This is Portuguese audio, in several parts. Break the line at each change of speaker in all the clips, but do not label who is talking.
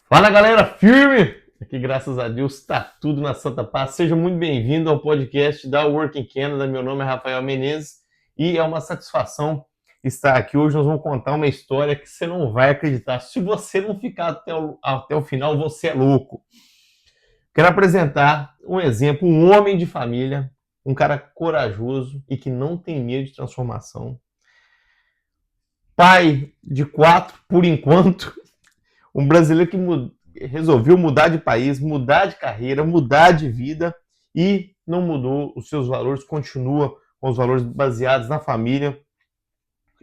Fala galera, firme! Aqui, graças a Deus, está tudo na Santa Paz. Seja muito bem-vindo ao podcast da Working Canada. Meu nome é Rafael Menezes e é uma satisfação estar aqui. Hoje nós vamos contar uma história que você não vai acreditar. Se você não ficar até o final, você é louco. Quero apresentar um exemplo, um homem de família, um cara corajoso e que não tem medo de transformação. Pai de 4, por enquanto, um brasileiro que resolveu mudar de país, mudar de carreira, mudar de vida e não mudou os seus valores, continua com os valores baseados na família.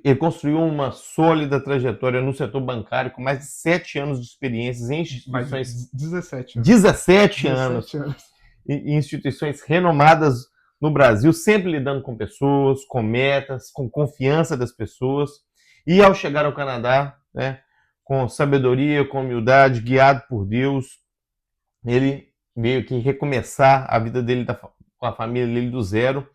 Ele construiu uma sólida trajetória no setor bancário, com mais de 7 anos de experiências em instituições.
17 anos.
17 anos
17 anos.
em instituições renomadas no Brasil, sempre lidando com pessoas, com metas, com confiança das pessoas. E ao chegar ao Canadá, né, com sabedoria, com humildade, guiado por Deus, ele veio aqui recomeçar a vida dele com a família dele do zero.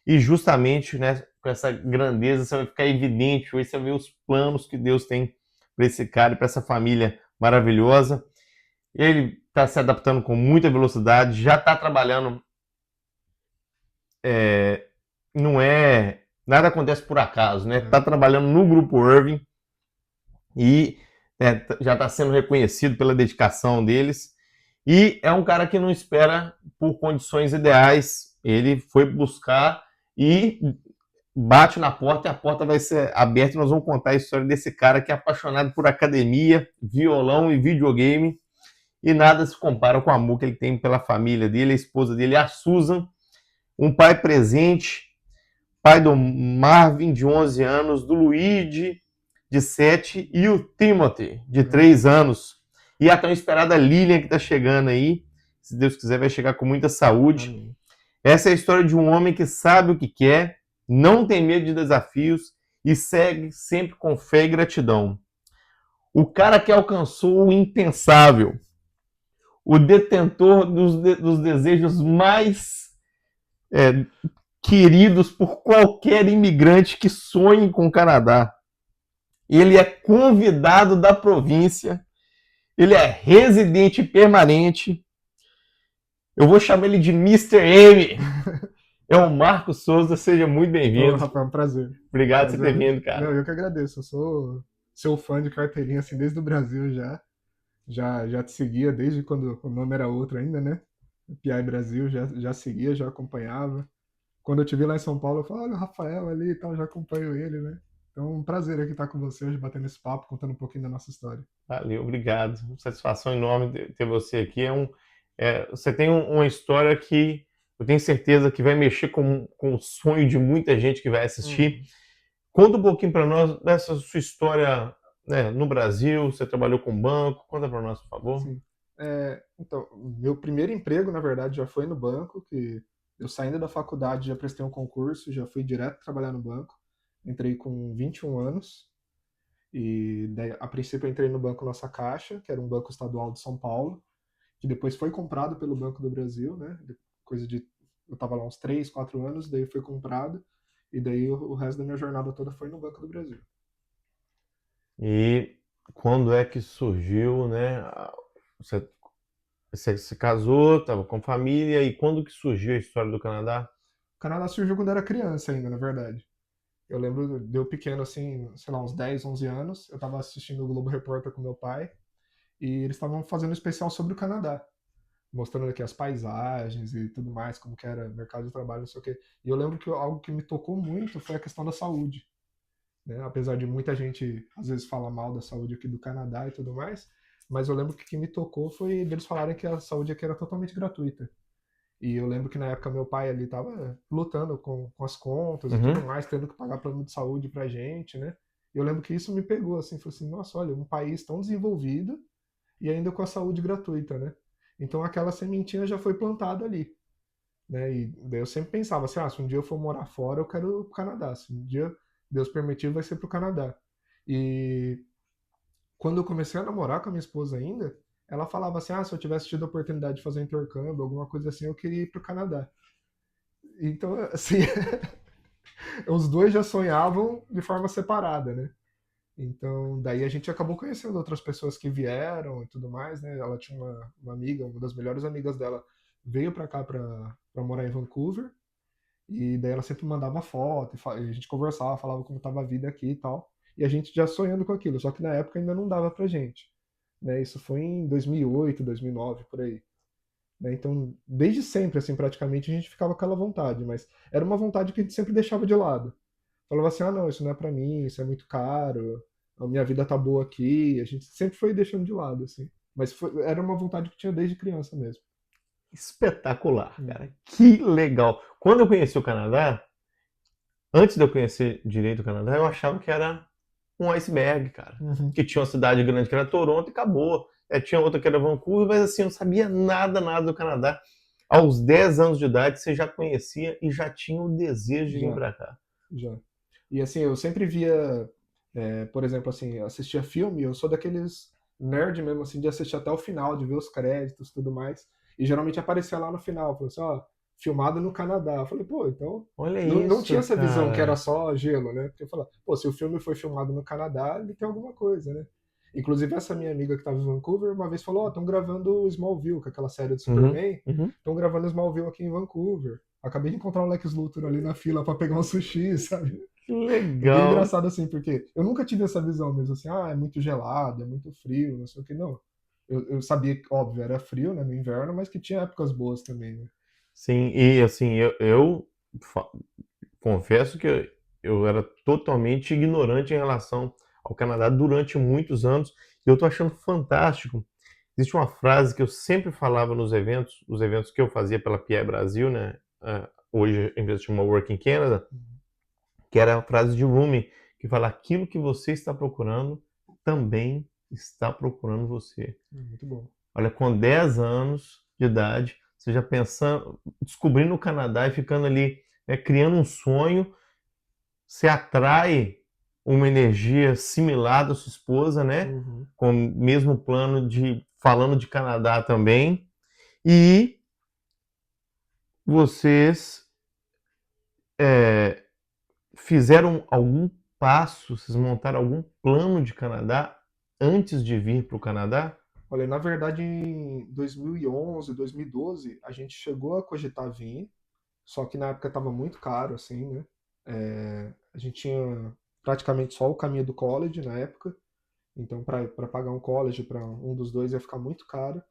E justamente, né, com essa grandeza, você vai ficar evidente, hoje você vai ver os planos que Deus tem para esse cara e para essa família maravilhosa. Ele está se adaptando com muita velocidade, já está trabalhando. Não é. Nada acontece por acaso, né? Está trabalhando no Grupo Irving e já está sendo reconhecido pela dedicação deles. E é um cara que não espera por condições ideais. Ele foi buscar e bate na porta e a porta vai ser aberta e nós vamos contar a história desse cara que é apaixonado por academia, violão e videogame. E nada se compara com o amor que ele tem pela família dele, a esposa dele, a Susan, um pai presente, pai do Marvin, de 11 anos, do Luigi, de 7, e o Timothy, de 3 anos. E a tão esperada Lilian, que está chegando aí. Se Deus quiser, vai chegar com muita saúde.
Amém.
Essa é a história de um homem que sabe o que quer, não tem medo de desafios e segue sempre com fé e gratidão. O cara que alcançou o impensável, o detentor dos desejos mais queridos por qualquer imigrante que sonhe com o Canadá. Ele é convidado da província, ele é residente permanente. Eu vou chamar ele de Mr. M. É o Marcos Souza, seja muito bem-vindo.
Rafael, é um prazer.
Obrigado por você ter vindo, cara.
Não, eu que agradeço. Eu sou seu fã de carteirinha assim desde o Brasil já. Já te seguia desde quando o nome era outro ainda, né? PI Brasil, já seguia, já acompanhava. Quando eu te vi lá em São Paulo, eu falei, olha o Rafael ali e tal, já acompanho ele, né? Então, um prazer aqui estar com você hoje, batendo esse papo, contando um pouquinho da nossa história.
Valeu, obrigado. Satisfação enorme ter você aqui. Você tem uma história que eu tenho certeza que vai mexer com o sonho de muita gente que vai assistir. Conta um pouquinho para nós dessa sua história, né, no Brasil. Você trabalhou com banco. Conta para nós, por favor.
Sim. Então, meu primeiro emprego, na verdade, já foi no banco, que eu saindo da faculdade já prestei um concurso, já fui direto trabalhar no banco. Entrei com 21 anos e daí, a princípio eu entrei no Banco Nossa Caixa, que era um banco estadual de São Paulo, que depois foi comprado pelo Banco do Brasil, né? Coisa de eu tava lá uns 3, 4 anos, daí foi comprado e daí o resto da minha jornada toda foi no Banco do Brasil.
E quando é que surgiu, né? Você se casou, estava com família, e quando que surgiu a história do Canadá?
O Canadá surgiu quando eu era criança ainda, na verdade. Eu lembro de eu pequeno, assim, sei lá, uns 10, 11 anos, eu tava assistindo o Globo Repórter com meu pai e eles estavam fazendo um especial sobre o Canadá, mostrando aqui as paisagens e tudo mais, como que era mercado de trabalho, não sei o quê. E eu lembro que algo que me tocou muito foi a questão da saúde, né? Apesar de muita gente às vezes falar mal da saúde aqui do Canadá e tudo mais, mas eu lembro que o que me tocou foi deles falarem que a saúde aqui era totalmente gratuita. E eu lembro que na época meu pai ali tava lutando com as contas e tudo mais, tendo que pagar plano de saúde pra gente, né? E eu lembro que isso me pegou, assim, falei assim, nossa, olha, um país tão desenvolvido e ainda com a saúde gratuita, né? Então aquela sementinha já foi plantada ali, né? E daí eu sempre pensava assim, se um dia eu for morar fora, eu quero ir pro Canadá. Se um dia Deus permitir, vai ser pro Canadá. E quando eu comecei a namorar com a minha esposa ainda, ela falava assim, se eu tivesse tido a oportunidade de fazer intercâmbio, alguma coisa assim, eu queria ir pro Canadá. Então, assim, os dois já sonhavam de forma separada, né? Então, daí a gente acabou conhecendo outras pessoas que vieram e tudo mais, né? Ela tinha uma amiga, uma das melhores amigas dela, veio pra cá pra morar em Vancouver. E daí ela sempre mandava foto, e a gente conversava, falava como tava a vida aqui e tal. E a gente já sonhando com aquilo, só que na época ainda não dava pra gente, né? Isso foi em 2008, 2009, por aí. Né? Então, desde sempre, assim, praticamente, a gente ficava com aquela vontade, mas era uma vontade que a gente sempre deixava de lado. Falava assim, ah, não, isso não é pra mim, isso é muito caro, a minha vida tá boa aqui. A gente sempre foi deixando de lado, assim. Mas era uma vontade que tinha desde criança mesmo.
Espetacular,
Hum.
cara. Que legal. Quando eu conheci o Canadá, antes de eu conhecer direito o Canadá, eu achava que era um iceberg, cara.
Uhum.
Que tinha uma cidade grande que era Toronto e acabou. Tinha outra que era Vancouver, mas assim, eu não sabia nada do Canadá. Aos 10 anos de idade, você já conhecia e já tinha o desejo de vir
Já,
pra cá.
já. E assim, eu sempre via, por exemplo, assim, assistia filme, eu sou daqueles nerd mesmo, assim, de assistir até o final, de ver os créditos e tudo mais. E geralmente aparecia lá no final, falou assim, ó, filmado no Canadá. Eu falei, pô, então.
Olha
Não tinha
isso,
essa visão que era
cara.
só gelo, né? Porque eu falava, pô, se o filme foi filmado no Canadá, ele tem alguma coisa, né? Inclusive, essa minha amiga que estava em Vancouver uma vez falou: ó, estão gravando Smallville, que é aquela série de
Uhum,
Superman.
uhum.
Estão gravando Smallville aqui em Vancouver. Acabei de encontrar o Lex Luthor ali na fila para pegar um sushi, sabe?
Que
É bem
legal.
engraçado assim, porque eu nunca tive essa visão mesmo assim, ah, é muito gelado, é muito frio, não sei o que, não. Eu sabia que, óbvio, era frio, né, no inverno, mas que tinha épocas boas também, né?
Sim, e assim, eu confesso que eu era totalmente ignorante em relação ao Canadá durante muitos anos. E eu tô achando fantástico. Existe uma frase que eu sempre falava nos eventos, os eventos que eu fazia pela PI Brasil, né? Hoje, em vez de chamar Work in Canada, que era a frase de Rumi, que fala: aquilo que você está procurando também está procurando você.
Muito bom.
Olha, com 10 anos de idade, você já pensando, descobrindo o Canadá e ficando ali, né, criando um sonho, você atrai uma energia similar da sua esposa, né?
Uhum.
Com o mesmo plano de falando de Canadá também. E vocês fizeram algum passo, vocês montaram algum plano de Canadá antes de vir para o Canadá?
Olha, na verdade, em 2011, 2012, a gente chegou a cogitar vir, só que na época estava muito caro, assim, né? A gente tinha praticamente só o caminho do college na época, então para pagar um college para um dos dois ia ficar muito caro.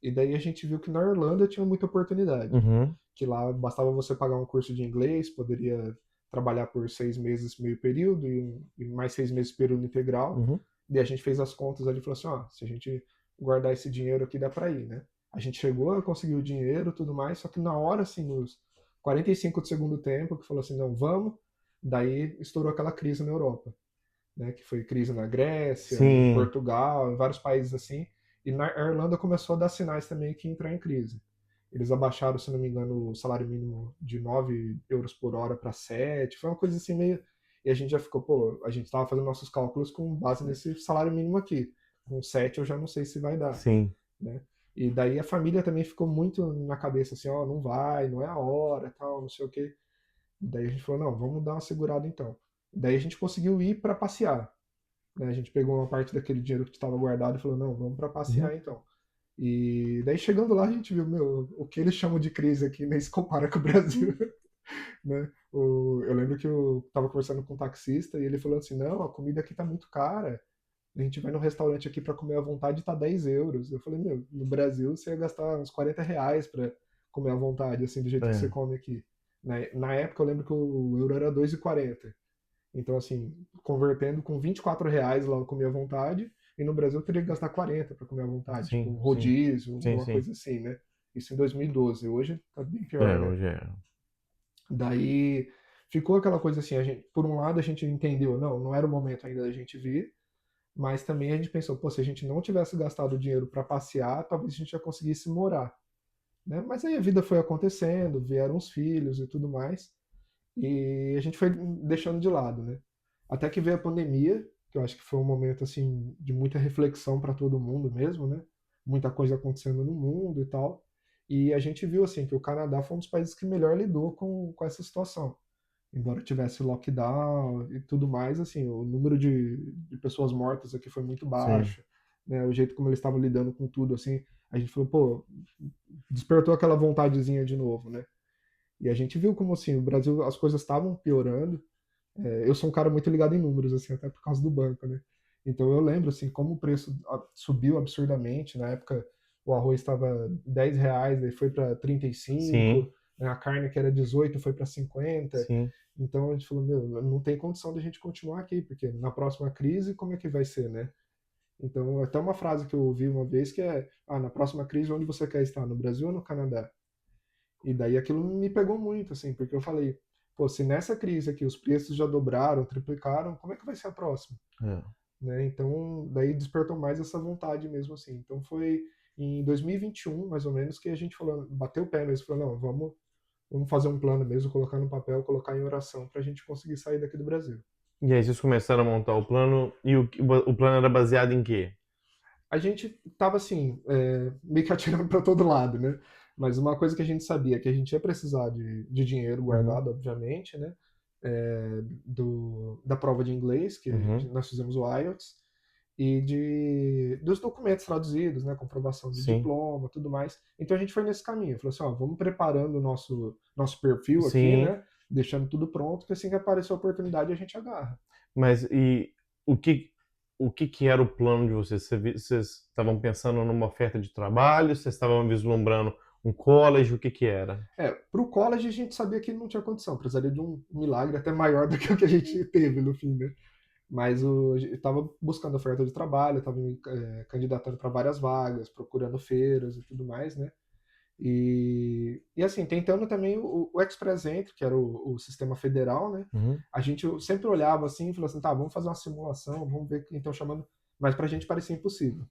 E daí a gente viu que na Irlanda tinha muita oportunidade,
Uhum,
que lá bastava você pagar um curso de inglês, poderia trabalhar por 6 meses meio período e mais 6 meses período integral.
uhum.
Daí a gente fez as contas ali e falou assim, ó, se a gente guardar esse dinheiro aqui dá para ir, né? A gente chegou a conseguir o dinheiro e tudo mais, só que na hora, assim, nos 45 do segundo tempo, que falou assim, não, vamos, daí estourou aquela crise na Europa, né? Que foi crise na Grécia, em
Sim,
Portugal, em vários países assim, e na Irlanda começou a dar sinais também que ia entrar em crise. Eles abaixaram, se não me engano, o salário mínimo de 9 euros por hora para 7. Foi uma coisa assim meio. E a gente já ficou, pô, a gente estava fazendo nossos cálculos com base nesse salário mínimo aqui. Com 7 eu já não sei se vai dar,
sim.
né? E daí a família também ficou muito na cabeça assim, ó, não vai, não é a hora, tal, não sei o quê. Daí a gente falou, não, vamos dar uma segurada então. Daí a gente conseguiu ir para passear, né? A gente pegou uma parte daquele dinheiro que estava guardado e falou, não, vamos para
Uhum.
passear então. E daí chegando lá a gente viu, meu, o que eles chamam de crise aqui nem se compara com o Brasil, né? Eu lembro que eu tava conversando com um taxista e ele falou assim, não, a comida aqui tá muito cara. A gente vai no restaurante aqui para comer à vontade e tá 10 euros. Eu falei, meu, no Brasil você ia gastar uns 40 reais para comer à vontade, assim, do jeito que você
É,
come aqui. Na época eu lembro que o euro era 2,40. Então, assim, convertendo com 24 reais lá eu comia à vontade, e no Brasil eu teria que gastar 40 para comer à vontade, tipo
sim,
um
sim,
rodízio,
sim,
alguma
sim.
coisa assim, né? Isso em 2012. Hoje tá bem pior, né?
Hoje é.
Daí ficou aquela coisa assim, por um lado a gente entendeu, não, não era o momento ainda da gente vir, mas também a gente pensou, pô, se a gente não tivesse gastado o dinheiro para passear, talvez a gente já conseguisse morar, né? Mas aí a vida foi acontecendo, vieram os filhos e tudo mais, e a gente foi deixando de lado, né? Até que veio a pandemia, que eu acho que foi um momento assim de muita reflexão para todo mundo mesmo, né? Muita coisa acontecendo no mundo e tal. E a gente viu assim que o Canadá foi um dos países que melhor lidou com essa situação, embora tivesse lockdown e tudo mais, assim, o número de pessoas mortas aqui foi muito
Sim.
baixo, né? O jeito como eles estavam lidando com tudo, assim, a gente falou, pô, despertou aquela vontadezinha de novo, né? E a gente viu como, assim, o Brasil, as coisas estavam piorando. Eu sou um cara muito ligado em números, assim, até por causa do banco, né? Então eu lembro, assim, como o preço subiu absurdamente. Na época, o arroz estava R$ 10, daí foi para 35,
Sim,
né? A carne que era 18 foi para 50.
sim.
Então a gente falou, meu, não tem condição de a gente continuar aqui, porque na próxima crise, como é que vai ser, né? Então, até uma frase que eu ouvi uma vez que é: na próxima crise, onde você quer estar, no Brasil ou no Canadá? E daí aquilo me pegou muito, assim, porque eu falei, pô, se nessa crise aqui os preços já dobraram, triplicaram, como é que vai ser a próxima?
É.
Né? Então, daí despertou mais essa vontade mesmo, assim. Então foi em 2021, mais ou menos, que a gente falou, bateu o pé mesmo, falou, não, vamos fazer um plano mesmo, colocar no papel, colocar em oração para a gente conseguir sair daqui do Brasil.
E aí vocês começaram a montar o plano e o plano era baseado em quê?
A gente tava assim, meio que atirando para todo lado, né? Mas uma coisa que a gente sabia que a gente ia precisar de dinheiro
Uhum,
guardado, obviamente, né? Da prova de inglês, que
uhum,
nós fizemos o IELTS, e dos documentos traduzidos, né? Comprovação de
sim,
diploma, tudo mais. Então a gente foi nesse caminho. Falou assim, ó, vamos preparando o nosso perfil aqui,
sim.
né? Deixando tudo pronto, que assim que aparecer a oportunidade a gente agarra.
Mas e o que, o que que era o plano de vocês? Vocês estavam pensando numa oferta de trabalho? Vocês estavam vislumbrando um college? O que que era?
Pro college a gente sabia que não tinha condição, precisaria de um milagre até maior do que o que a gente teve no fim, né? Mas eu estava buscando oferta de trabalho, estava me candidatando para várias vagas, procurando feiras e tudo mais, né? E assim, tentando também o Express Entry, que era o sistema federal, né?
Uhum.
A gente sempre olhava assim e falou assim, tá, vamos fazer uma simulação, vamos ver quem estão chamando. Mas pra gente parecia impossível.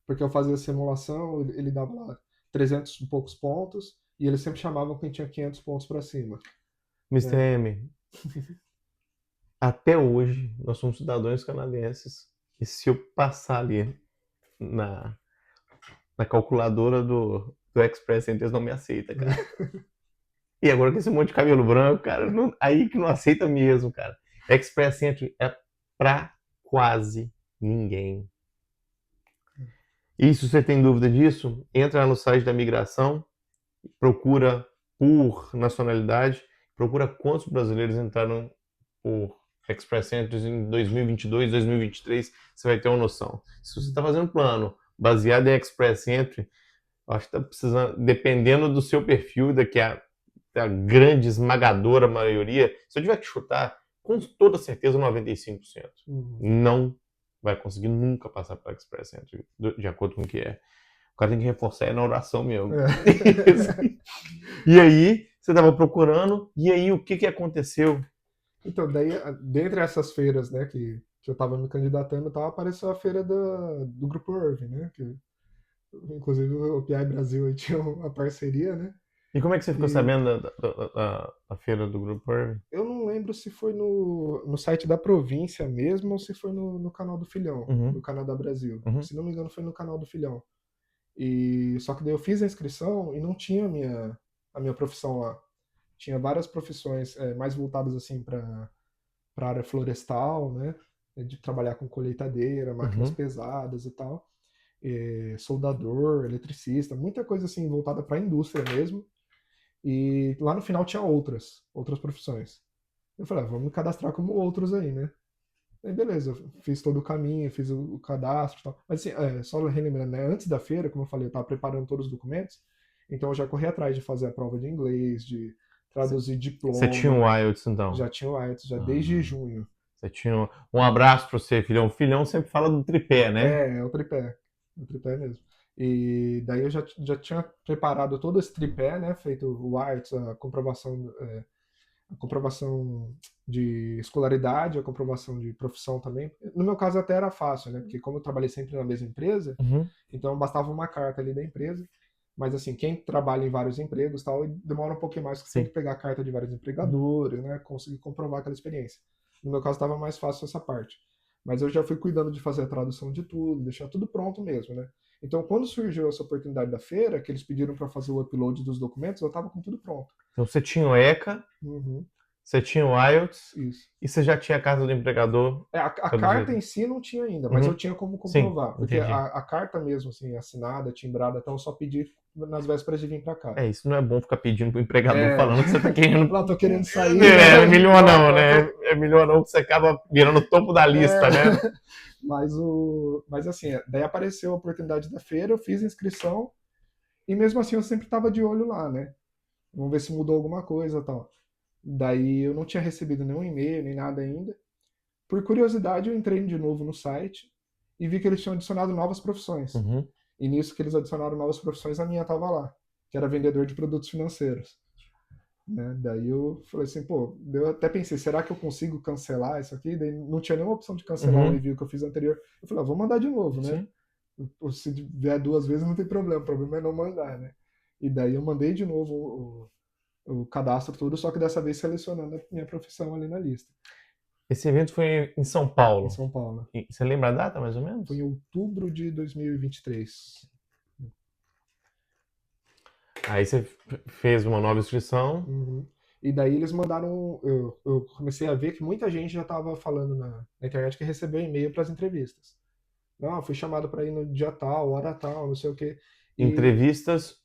Porque eu fazia a simulação, ele dava lá 300 e poucos pontos, e eles sempre chamavam quem tinha 500 pontos para cima,
Mister
né?
M, até hoje nós somos cidadãos canadenses e se eu passar ali na, na calculadora do Express Entry, eles não me aceitam, cara. E agora com esse monte de cabelo branco, cara, aí que não aceita mesmo, cara. Express Entry é pra quase ninguém. E se você tem dúvida disso, entra no site da migração, procura por nacionalidade, procura quantos brasileiros entraram por Express Entries em 2022, 2023, você vai ter uma noção. Se você está fazendo plano baseado em Express Entry, eu acho que está precisando, dependendo do seu perfil, daqui a grande esmagadora maioria, se eu tiver que chutar, com toda certeza 95%.
Uhum.
Não vai conseguir nunca passar para Express Entry, de acordo com o que é. O cara tem que reforçar na oração mesmo.
É.
E aí, você estava procurando, e aí o que, que aconteceu?
Então, daí, dentre essas feiras, né, que eu estava me candidatando, apareceu a feira do Grupo Irving, né, que inclusive o PI Brasil aí tinha uma parceria, né,
E como é que você ficou
e
sabendo da feira do Grupo Irving?
eu não lembro se foi no site da província mesmo ou se foi no canal do Filhão, do
Uhum,
Canadá Brasil.
uhum,
Se não me engano, foi no canal do Filhão. E só que daí eu fiz a inscrição e não tinha a minha profissão lá. Tinha várias profissões mais voltadas assim para a área florestal, né? De trabalhar com colheitadeira, máquinas
uhum.
pesadas e tal, soldador, eletricista, muita coisa assim voltada para a indústria mesmo. E lá no final tinha outras profissões. Eu falei, vamos me cadastrar como outros aí, né? Aí beleza, eu fiz todo o caminho, fiz o cadastro e tal. Mas assim, só relembrando, né? Antes da feira, como eu falei, eu estava preparando todos os documentos, então eu já corri atrás de fazer a prova de inglês, de traduzir
Você tinha um
diploma,
IELTS, então?
já tinha o IELTS, já desde
Ah,
junho.
você tinha um abraço para você, filhão. O filhão sempre fala do tripé, né?
É o tripé mesmo. E daí eu já tinha preparado todo esse tripé, né? Feito o IELTS, a comprovação de escolaridade, a comprovação de profissão também. No meu caso até era fácil, né? Porque como eu trabalhei sempre na mesma empresa,
Uhum.
então bastava uma carta ali da empresa. Mas assim, quem trabalha em vários empregos tal, demora um pouquinho mais, porque você tem
Sim.
que pegar a carta de vários empregadores, né? Conseguir comprovar aquela experiência. No meu caso estava mais fácil essa parte. Mas eu já fui cuidando de fazer a tradução de tudo, deixar tudo pronto mesmo, né? Então, quando surgiu essa oportunidade da feira, que eles pediram para fazer o upload dos documentos, eu estava com tudo pronto.
Então você tinha o ECA,
Uhum.
Você tinha o IELTS
Isso.
e você já tinha a carta do empregador.
A carta em si não tinha ainda, mas eu tinha como
Sim,
comprovar. Porque
entendi.
a carta mesmo, assim, assinada, timbrada, então eu só pedi nas vésperas de vir pra cá.
Isso não é bom ficar pedindo pro empregador
É.
falando que você tá querendo.
Lá, tô querendo sair.
É melhor
Igual
não, né? É melhor não, que você acaba virando o topo da lista, né?
Mas assim, daí apareceu a oportunidade da feira, eu fiz a inscrição e mesmo assim eu sempre estava de olho lá, né? Vamos ver se mudou alguma coisa e tal. Daí eu não tinha recebido nenhum e-mail, nem nada ainda. Por curiosidade, eu entrei de novo no site e vi que eles tinham adicionado novas profissões.
Uhum.
E nisso que eles adicionaram novas profissões, a minha estava lá, que era vendedor de produtos financeiros. Né? Daí eu falei assim, pô, eu até pensei, será que eu consigo cancelar isso aqui? Daí não tinha nenhuma opção de cancelar o envio que eu fiz anterior. Eu falei, vou mandar de novo, né? Se vier 2 vezes não tem problema, o problema é não mandar, né? E daí eu mandei de novo o cadastro todo, só que dessa vez selecionando a minha profissão ali na lista.
Esse evento foi em São Paulo.
Em São Paulo.
Você lembra a data, mais ou menos?
Foi em outubro de 2023.
Aí você fez uma nova inscrição.
Uhum. E daí eles mandaram. Eu comecei a ver que muita gente já estava falando na internet que recebeu e-mail para as entrevistas. Não, fui chamado para ir no dia tal, hora tal, não sei o quê.
Entrevistas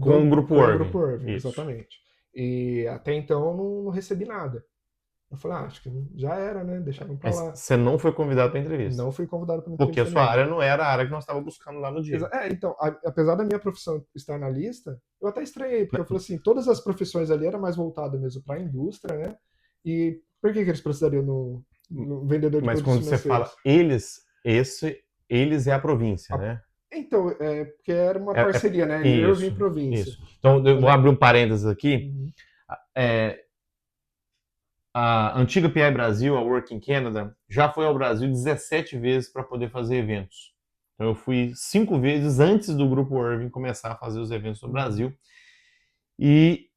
com o Grupo Irving.
Com o Grupo Irving, exatamente. E até então eu não recebi nada. Eu falei, acho que já era, né? Deixaram pra lá.
Você não foi convidado para entrevista?
Não fui convidado para entrevista.
Porque a sua área não era a área que nós estávamos buscando lá no dia.
Então, apesar da minha profissão estar na lista, eu até estranhei, porque eu falei assim, todas as profissões ali eram mais voltadas mesmo para a indústria, né? E por que eles precisariam no vendedor de produtos financeiros? Mas
quando você fala eles é a província, né?
Então, porque era uma parceria, né? Irving e província.
Isso. Então, eu vou abrir um parênteses aqui. A antiga PI Brasil, a Working Canada, já foi ao Brasil 17 vezes para poder fazer eventos. Então eu fui 5 vezes antes do Grupo Irving começar a fazer os eventos no Brasil. E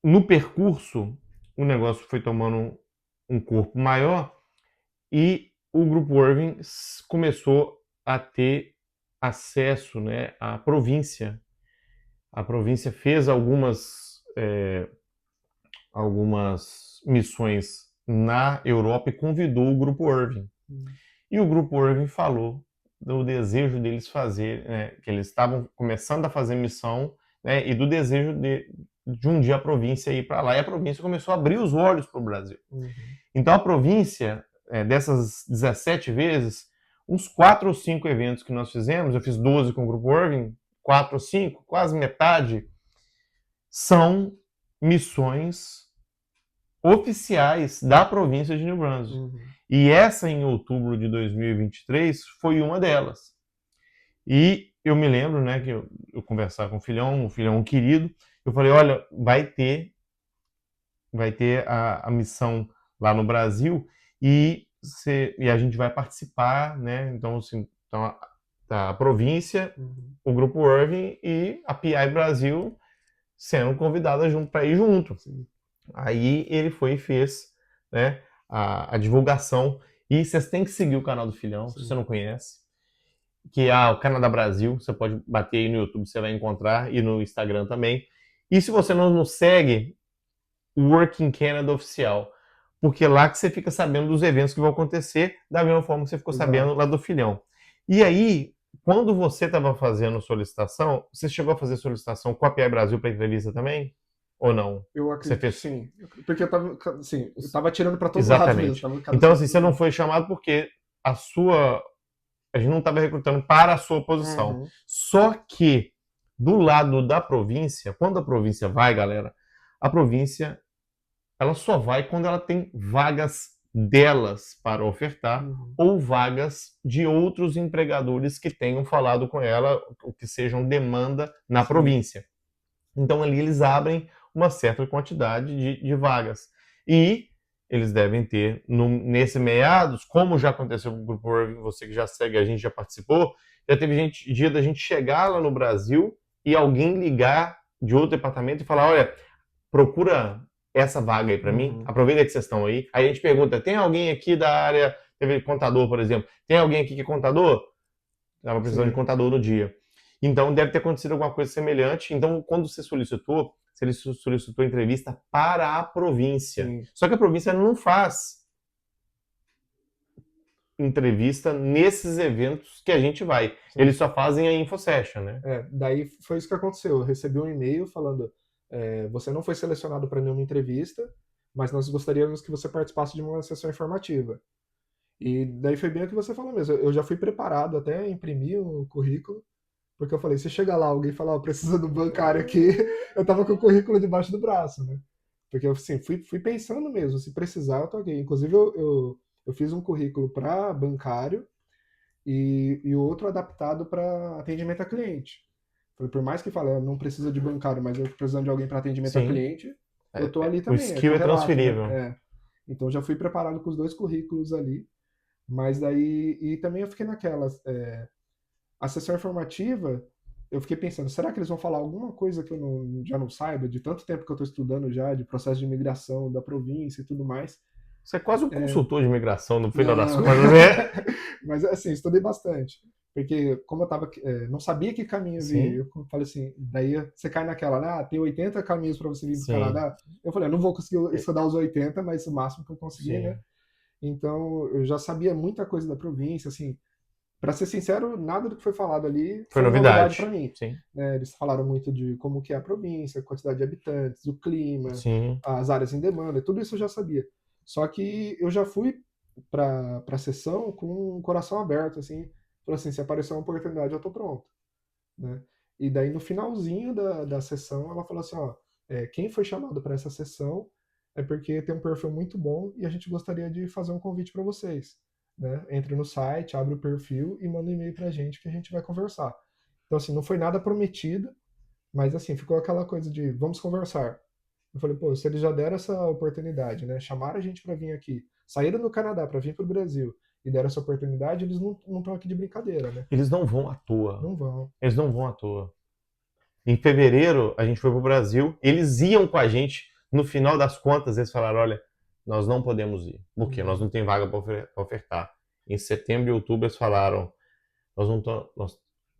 no percurso, o negócio foi tomando um corpo maior e o Grupo Irving começou a ter acesso, né, à província. A província fez algumas missões na Europa e convidou o Grupo Irving. E o Grupo Irving falou do desejo deles fazer, né, que eles estavam começando a fazer missão, né, e do desejo de um dia a província ir para lá. E a província começou a abrir os olhos para o Brasil. Então a província, dessas 17 vezes, uns 4 ou 5 eventos que nós fizemos, eu fiz 12 com o Grupo Irving, 4 ou 5, quase metade, são missões oficiais da província de New Brunswick. E essa, em outubro de 2023, foi uma delas. E eu me lembro, né, que eu conversava com um filhão querido, eu falei, olha, vai ter a missão lá no Brasil e a gente vai participar, né, então, assim, a província, o Grupo Irving e a PI Brasil sendo convidada para ir junto. Aí ele foi e fez, né, a divulgação. E vocês têm que seguir o canal do Filhão, se você não conhece. Que é o Canadá Brasil. Você pode bater aí no YouTube, você vai encontrar. E no Instagram também. E se você não nos segue, o Working Canada Oficial. Porque é lá que você fica sabendo dos eventos que vão acontecer, da mesma forma que você ficou sabendo lá do Filhão. E aí, quando você estava fazendo solicitação, você chegou a fazer solicitação com a PI Brasil para entrevista também? Ou não?
Eu acredito que sim. Porque eu tava tirando para todos
lados
mesmo.
Então, assim, você não foi chamado porque a gente não estava recrutando para a sua posição. Só que, do lado da província, quando a província vai, galera, a província, ela só vai quando ela tem vagas delas para ofertar ou vagas de outros empregadores que tenham falado com ela, ou que sejam demanda na província. Então, ali eles abrem uma certa quantidade de vagas. E eles devem ter, nesse meados, como já aconteceu com o Grupo Irving, você que já segue, a gente já participou, já teve dia da gente chegar lá no Brasil e alguém ligar de outro departamento e falar, olha, procura essa vaga aí para mim, aproveita que vocês estão aí. Aí a gente pergunta, tem alguém aqui da área, teve contador, por exemplo, tem alguém aqui que é contador? Estava precisando de contador no dia. Então, deve ter acontecido alguma coisa semelhante. Então, quando você solicitou, se ele solicitou entrevista para a província.
Sim.
Só que a província não faz entrevista nesses eventos que a gente vai.
Sim.
Eles só fazem a InfoSession, né?
Daí foi isso que aconteceu. Eu recebi um e-mail falando: você não foi selecionado para nenhuma entrevista, mas nós gostaríamos que você participasse de uma sessão informativa. E daí foi bem o que você falou mesmo. Eu já fui preparado, até imprimi o currículo, porque eu falei: se chegar lá alguém falar, precisa do bancário aqui, eu tava com o currículo debaixo do braço, né? Porque eu assim, fui pensando mesmo, se precisar, eu tô aqui. Inclusive, eu fiz um currículo para bancário e o outro adaptado para atendimento a cliente. Falei, por mais que fale, não precisa de bancário, mas eu tô precisando de alguém para atendimento a
Sim.
cliente, eu tô ali
O
também.
skill é
correlato,
transferível.
né? Então já fui preparado com os dois currículos ali. Mas daí. E também eu fiquei naquelas. A sessão informativa, eu fiquei pensando, será que eles vão falar alguma coisa que eu já não saiba, de tanto tempo que eu estou estudando já, de processo de imigração da província e tudo mais?
Você é quase um consultor de imigração no final das
Não.
contas, né?
Mas assim, estudei bastante. Porque como eu tava, não sabia que caminho vir,
Sim.
eu falei assim, daí você cai naquela, né? Tem 80 caminhos para você vir pro
Sim.
Canadá. Eu falei, eu não vou conseguir estudar os 80, mas o máximo que eu consegui,
Sim.
né? Então, eu já sabia muita coisa da província, assim. Para ser sincero, nada do que foi falado ali
Foi
foi novidade
novidade.
para mim.
Sim.
Né? Eles falaram muito de como que é a província, a quantidade de habitantes, o clima,
Sim.
as áreas em demanda, tudo isso eu já sabia. Só que eu já fui para a sessão com o coração aberto, assim, falei assim, se aparecer uma oportunidade eu tô pronto, né? E daí no finalzinho da sessão ela falou assim, ó, quem foi chamado para essa sessão é porque tem um perfil muito bom e a gente gostaria de fazer um convite para vocês, né? Entre no site, abre o perfil e manda um e-mail pra gente que a gente vai conversar. Então assim, não foi nada prometido, mas assim, ficou aquela coisa de vamos conversar. Eu falei, pô, se eles já deram essa oportunidade, né? Chamaram a gente para vir aqui, saíram do Canadá para vir pro Brasil e deram essa oportunidade, eles não estão aqui de brincadeira, né?
Eles não vão à toa.
Não vão.
Eles não vão à toa. Em fevereiro, a gente foi pro Brasil. Eles iam com a gente. No final das contas, eles falaram, olha, nós não podemos ir. Por quê? Nós não tem vaga para ofertar. Em setembro e outubro, eles falaram,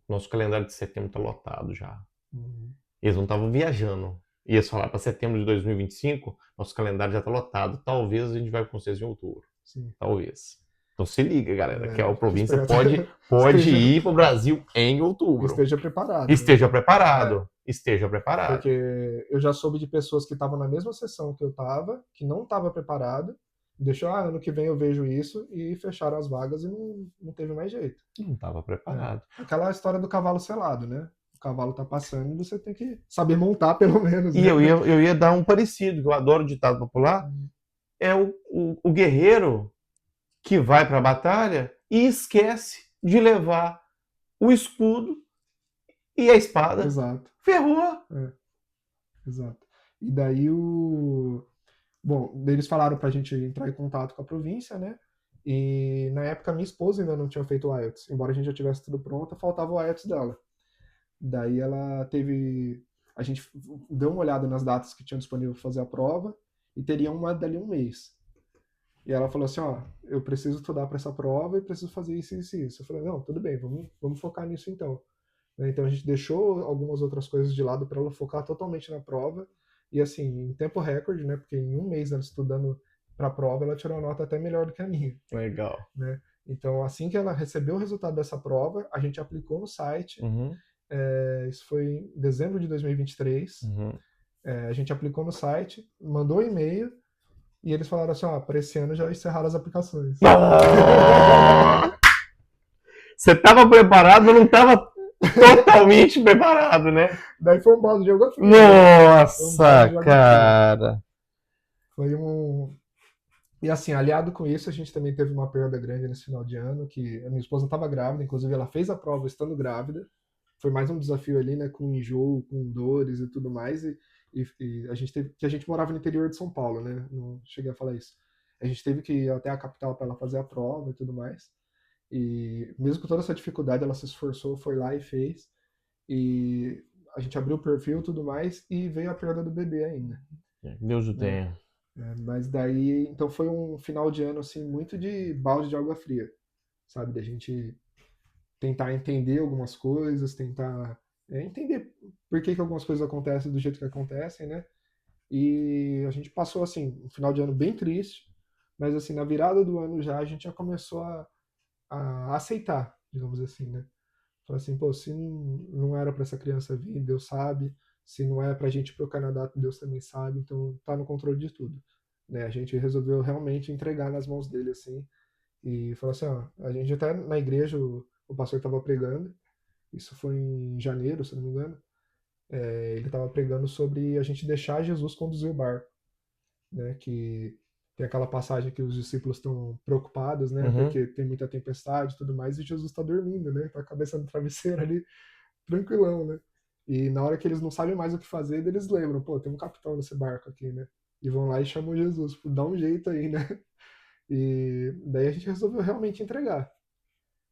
nosso calendário de setembro está lotado já. Eles não estavam viajando. E eles falaram, para setembro de 2025, nosso calendário já está lotado. Talvez a gente vai com vocês em outubro.
Sim.
Talvez. Então se liga, galera, que a província
espero-
pode ir para o Brasil em outubro.
Esteja preparado.
Esteja preparado. Esteja preparado.
Porque eu já soube de pessoas que estavam na mesma sessão que eu estava, que não estava preparado, deixou, ano que vem eu vejo isso, e fecharam as vagas e não teve mais jeito.
Não estava preparado.
Aquela história do cavalo selado, né? O cavalo tá passando e você tem que saber montar, pelo menos.
E
né?
eu ia dar um parecido, que eu adoro o ditado popular. É o guerreiro que vai para a batalha e esquece de levar o escudo e a espada.
Exato.
Ferrou.
Exato. E daí Bom, eles falaram pra gente entrar em contato com a província, né? E na época minha esposa ainda não tinha feito o IELTS. Embora a gente já tivesse tudo pronto, faltava o IELTS dela. Daí ela teve... A gente deu uma olhada nas datas que tinham disponível para fazer a prova e teria uma dali um mês. E ela falou assim, ó, eu preciso estudar para essa prova e preciso fazer isso e isso e isso. Eu falei, não, tudo bem, vamos focar nisso então. Então a gente deixou algumas outras coisas de lado para ela focar totalmente na prova. E assim, em tempo recorde, né? Porque em um mês ela estudando para a prova, ela tirou uma nota até melhor do que a minha.
Legal.
Né? Então, assim que ela recebeu o resultado dessa prova, a gente aplicou no site. Isso foi em dezembro de 2023. A gente aplicou no site, mandou um e-mail e eles falaram assim, ó, para esse ano já encerraram as aplicações.
Você estava preparado, mas não estava totalmente preparado, né?
Daí foi um balde de água fria.
Nossa, cara.
Foi um... E assim, aliado com isso, a gente também teve uma perda grande nesse final de ano, que a minha esposa estava grávida, inclusive ela fez a prova estando grávida. Foi mais um desafio ali, né, com enjoo, com dores e tudo mais. E a gente teve... que a gente morava no interior de São Paulo, né? Não cheguei a falar isso. A gente teve que ir até a capital para ela fazer a prova e tudo mais. E mesmo com toda essa dificuldade, ela se esforçou, foi lá e fez. E a gente abriu o perfil e tudo mais, e veio a perda do bebê ainda.
Deus o tenha.
Mas daí, então foi um final de ano, assim, muito de balde de água fria, sabe? Da gente tentar entender algumas coisas, tentar entender por que algumas coisas acontecem do jeito que acontecem, né? E a gente passou, assim, um final de ano bem triste, mas, assim, na virada do ano já, a gente já começou a aceitar, digamos assim, né? Falar assim, pô, se não era para essa criança vir, Deus sabe. Se não é pra gente ir pro Canadá, Deus também sabe. Então tá no controle de tudo, né? A gente resolveu realmente entregar nas mãos dele, assim. E falou assim, ó, a gente até na igreja, o pastor estava pregando, isso foi em janeiro, se não me engano, ele estava pregando sobre a gente deixar Jesus conduzir o barco, né? Que tem aquela passagem que os discípulos estão preocupados, né?
Uhum.
Porque tem muita tempestade e tudo mais, e Jesus está dormindo, né? Com a cabeça no travesseiro ali, tranquilão, né? E na hora que eles não sabem mais o que fazer, eles lembram, pô, tem um capitão nesse barco aqui, né? E vão lá e chamam Jesus, pô, dá um jeito aí, né? E daí a gente resolveu realmente entregar.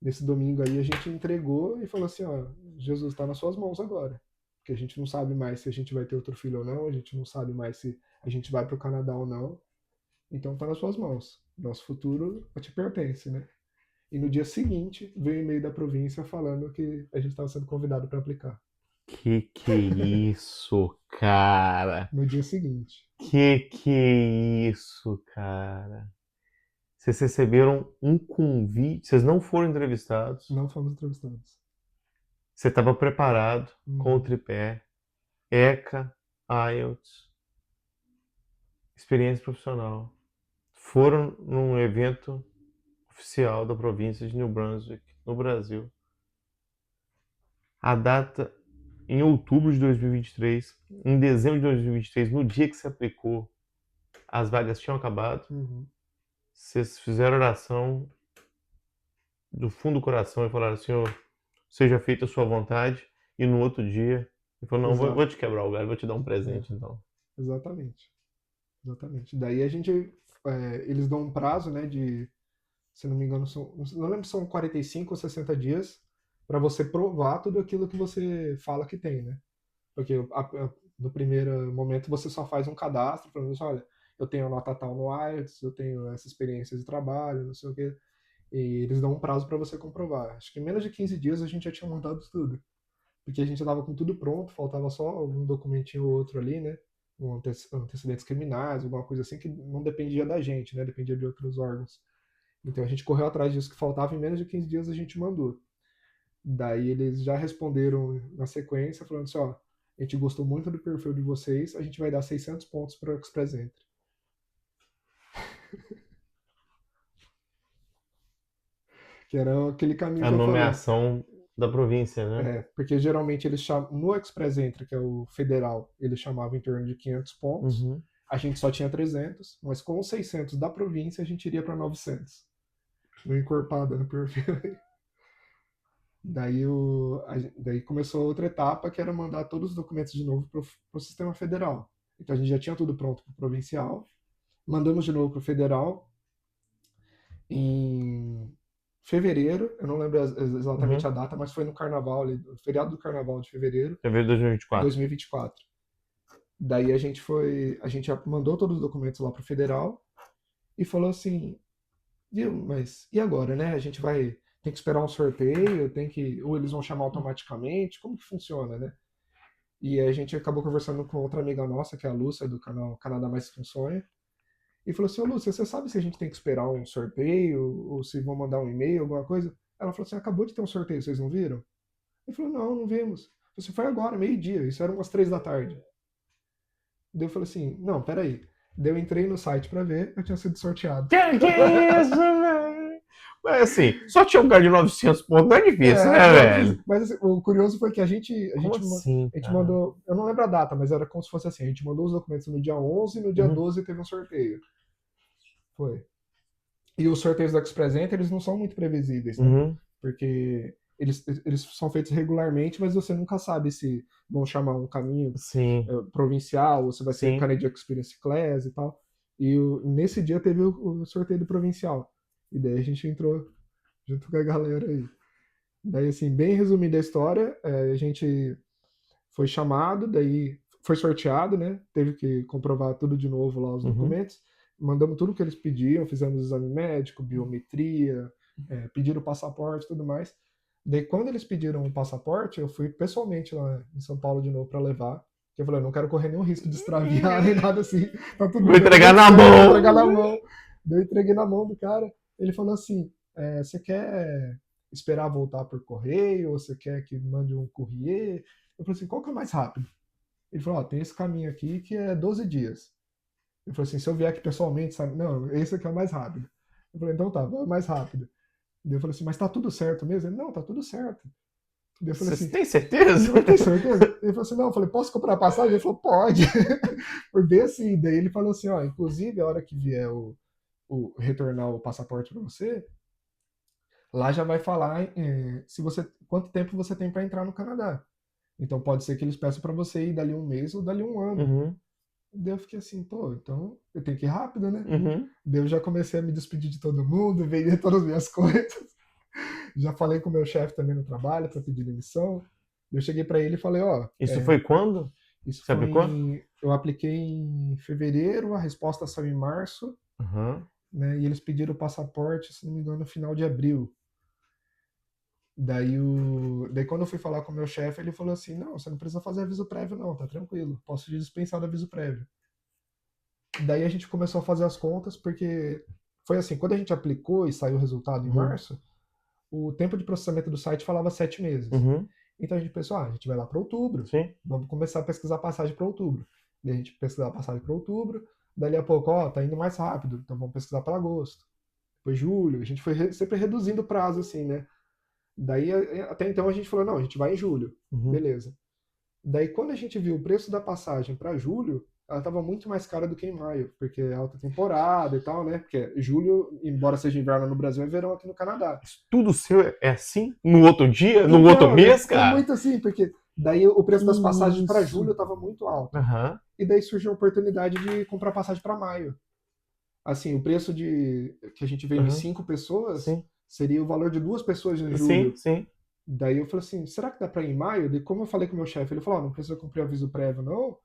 Nesse domingo aí a gente entregou e falou assim, ó, Jesus está nas suas mãos agora. Porque a gente não sabe mais se a gente vai ter outro filho ou não, a gente não sabe mais se a gente vai para o Canadá ou não. Então tá nas suas mãos. Nosso futuro te pertence, né? E no dia seguinte veio um e-mail da província falando que a gente estava sendo convidado para aplicar.
Que isso, cara?
No dia seguinte.
Que isso, cara? Vocês receberam um convite, vocês não foram entrevistados,
Não fomos entrevistados.
você estava preparado com o
Uhum.
tripé, ECA, IELTS, experiência profissional. Foram num evento oficial da província de New Brunswick, no Brasil. A data em outubro de 2023, em dezembro de 2023, no dia que se aplicou, as vagas tinham acabado.
Uhum.
Vocês fizeram oração do fundo do coração e falaram: Senhor, seja feita a sua vontade. E no outro dia, ele falou: Não, vou
Exato.
te quebrar o galho, vou te dar um
É,
presente então.
exatamente. Exatamente. Daí a gente. Eles dão um prazo, né, de, se não me engano, não lembro se são 45 ou 60 dias para você provar tudo aquilo que você fala que tem, né? Porque no primeiro momento você só faz um cadastro, falando assim, olha, eu tenho nota tal no IELTS, eu tenho essa experiência de trabalho, não sei o quê. E eles dão um prazo para você comprovar. Acho que em menos de 15 dias a gente já tinha montado tudo. Porque a gente estava com tudo pronto, faltava só um documentinho ou outro ali, né? Antecedentes criminais, alguma coisa assim que não dependia da gente, né? Dependia de outros órgãos. Então a gente correu atrás disso que faltava, em menos de 15 dias a gente mandou. Daí eles já responderam na sequência, falando assim, ó, a gente gostou muito do perfil de vocês, a gente vai dar 600 pontos para o Express Entry. Que era aquele caminho
A
que eu falei.
nomeação da província, né?
Porque geralmente eles chamam, no Express Entry, que é o federal, eles chamavam em torno de 500 pontos.
Uhum.
A gente só tinha 300, mas com os 600 da província a gente iria para 900. No encorpada no perfil. Daí começou outra etapa, que era mandar todos os documentos de novo para o sistema federal. Então a gente já tinha tudo pronto para o provincial. Mandamos de novo para o federal em fevereiro. Eu não lembro exatamente
Uhum.
a data, mas foi no carnaval, no feriado do carnaval de fevereiro
Fevereiro de 2024.
2024. Daí a gente já mandou todos os documentos lá para o federal e falou assim, viu, mas e agora, né? A gente tem que esperar um sorteio, ou eles vão chamar automaticamente, como que funciona, né? E a gente acabou conversando com outra amiga nossa, que é a Lúcia, do canal Canadá Mais Que Um Sonho, e falou assim, ô Lúcia, você sabe se a gente tem que esperar um sorteio, ou se vão mandar um e-mail, alguma coisa? Ela falou assim, acabou de ter um sorteio, vocês não viram? Ele falou, não, não vimos. Você foi agora, meio-dia, isso era umas 3 da tarde. Daí eu falei assim, não, peraí. Daí eu entrei no site pra ver, eu tinha sido sorteado.
Que isso, velho? Mas assim, só tinha um cara de 900 pontos, não é difícil, né,
Não,
velho?
mas assim, o curioso foi que
Como assim,
a gente
cara?
mandou, eu não lembro a data, mas era como se fosse assim, a gente mandou os documentos no dia 11 e no dia
Uhum.
12 teve um sorteio. Foi. E os sorteios do Express Entry, eles não são muito previsíveis, né?
Uhum.
Porque eles são feitos regularmente, mas você nunca sabe se vão chamar um caminho
Sim,
provincial, ou se vai ser
sim.
Canadian Experience Class e tal. E nesse dia teve o sorteio do provincial. E daí a gente entrou junto com a galera aí. Daí, assim, bem resumida a história, a gente foi chamado, daí foi sorteado, né? Teve que comprovar tudo de novo lá os
Uhum.
documentos. Mandamos tudo que eles pediam, fizemos exame médico, biometria, pediram o passaporte e tudo mais. Daí, quando eles pediram o passaporte, eu fui pessoalmente lá em São Paulo de novo pra levar. Porque eu falei, eu não quero correr nenhum risco de extraviar, nem nada assim. Tá tudo
Vou
bem, tá
entregar
tudo
na
certo, vou
mão.
entregar na mão. Daí eu entreguei na mão do cara. Ele falou assim, você quer esperar voltar por correio? Ou você quer que mande um courrier? Eu falei assim, qual que é o mais rápido? Ele falou, tem esse caminho aqui que é 12 dias. Ele falou assim, se eu vier aqui pessoalmente, sabe? Não, esse aqui é o mais rápido. Eu falei, então tá, vai o mais rápido. Daí eu falei assim, mas tá tudo certo mesmo? Ele, não, tá tudo certo. Daí eu falei
Você
assim,
tem certeza?
eu tenho certeza? Ele falou assim, não, eu falei, posso comprar a passagem? Ele falou, pode. Por bem assim. Daí ele falou assim, inclusive a hora que vier retornar o passaporte para você, lá já vai falar se você quanto tempo você tem para entrar no Canadá. Então pode ser que eles peçam para você ir dali um mês ou dali um ano.
Uhum,
Daí eu fiquei assim, pô, então eu tenho que ir rápido, né?
uhum.
Daí eu já comecei a me despedir de todo mundo, vender todas as minhas coisas. Já falei com o meu chefe também no trabalho para pedir demissão. Eu cheguei para ele e falei,
Isso foi quando?
isso
Você
foi
aplicou?
eu apliquei em fevereiro, a resposta saiu em março,
Uhum.
né? E eles pediram o passaporte, se não me engano, no final de abril. Daí quando eu fui falar com o meu chefe, ele falou assim, não, você não precisa fazer aviso prévio não, tá tranquilo, posso te dispensar do aviso prévio. Daí a gente começou a fazer as contas, porque foi assim, quando a gente aplicou e saiu o resultado em
Uhum.
março, o tempo de processamento do site falava 7 meses.
Uhum.
Então a gente pensou, a gente vai lá para outubro,
Sim.
vamos começar a pesquisar passagem para outubro. Daí a gente pesquisar passagem para outubro, dali a pouco, tá indo mais rápido, então vamos pesquisar para agosto. Depois julho, a gente foi sempre reduzindo o prazo, assim, né? Daí até então a gente falou, não, a gente vai em julho,
Uhum.
beleza. Daí quando a gente viu o preço da passagem para julho, ela estava muito mais cara do que em maio, porque é alta temporada e tal, né? Porque julho, embora seja inverno no Brasil, é verão aqui no Canadá.
Tudo seu é assim? No outro dia? No outro
Então,
mês,
é
cara?
muito assim, porque daí o
Que
preço das passagens para julho
isso?
estava muito alto.
Aham.
E daí surgiu a oportunidade de comprar passagem para maio. Assim, o preço que a gente veio em
Aham.
5 pessoas
Sim.
seria o valor de 2 pessoas em
Sim,
julho.
sim.
Daí eu falei assim, será que dá para ir em maio? Daí como eu falei com o meu chefe, ele falou, não precisa cumprir aviso prévio não.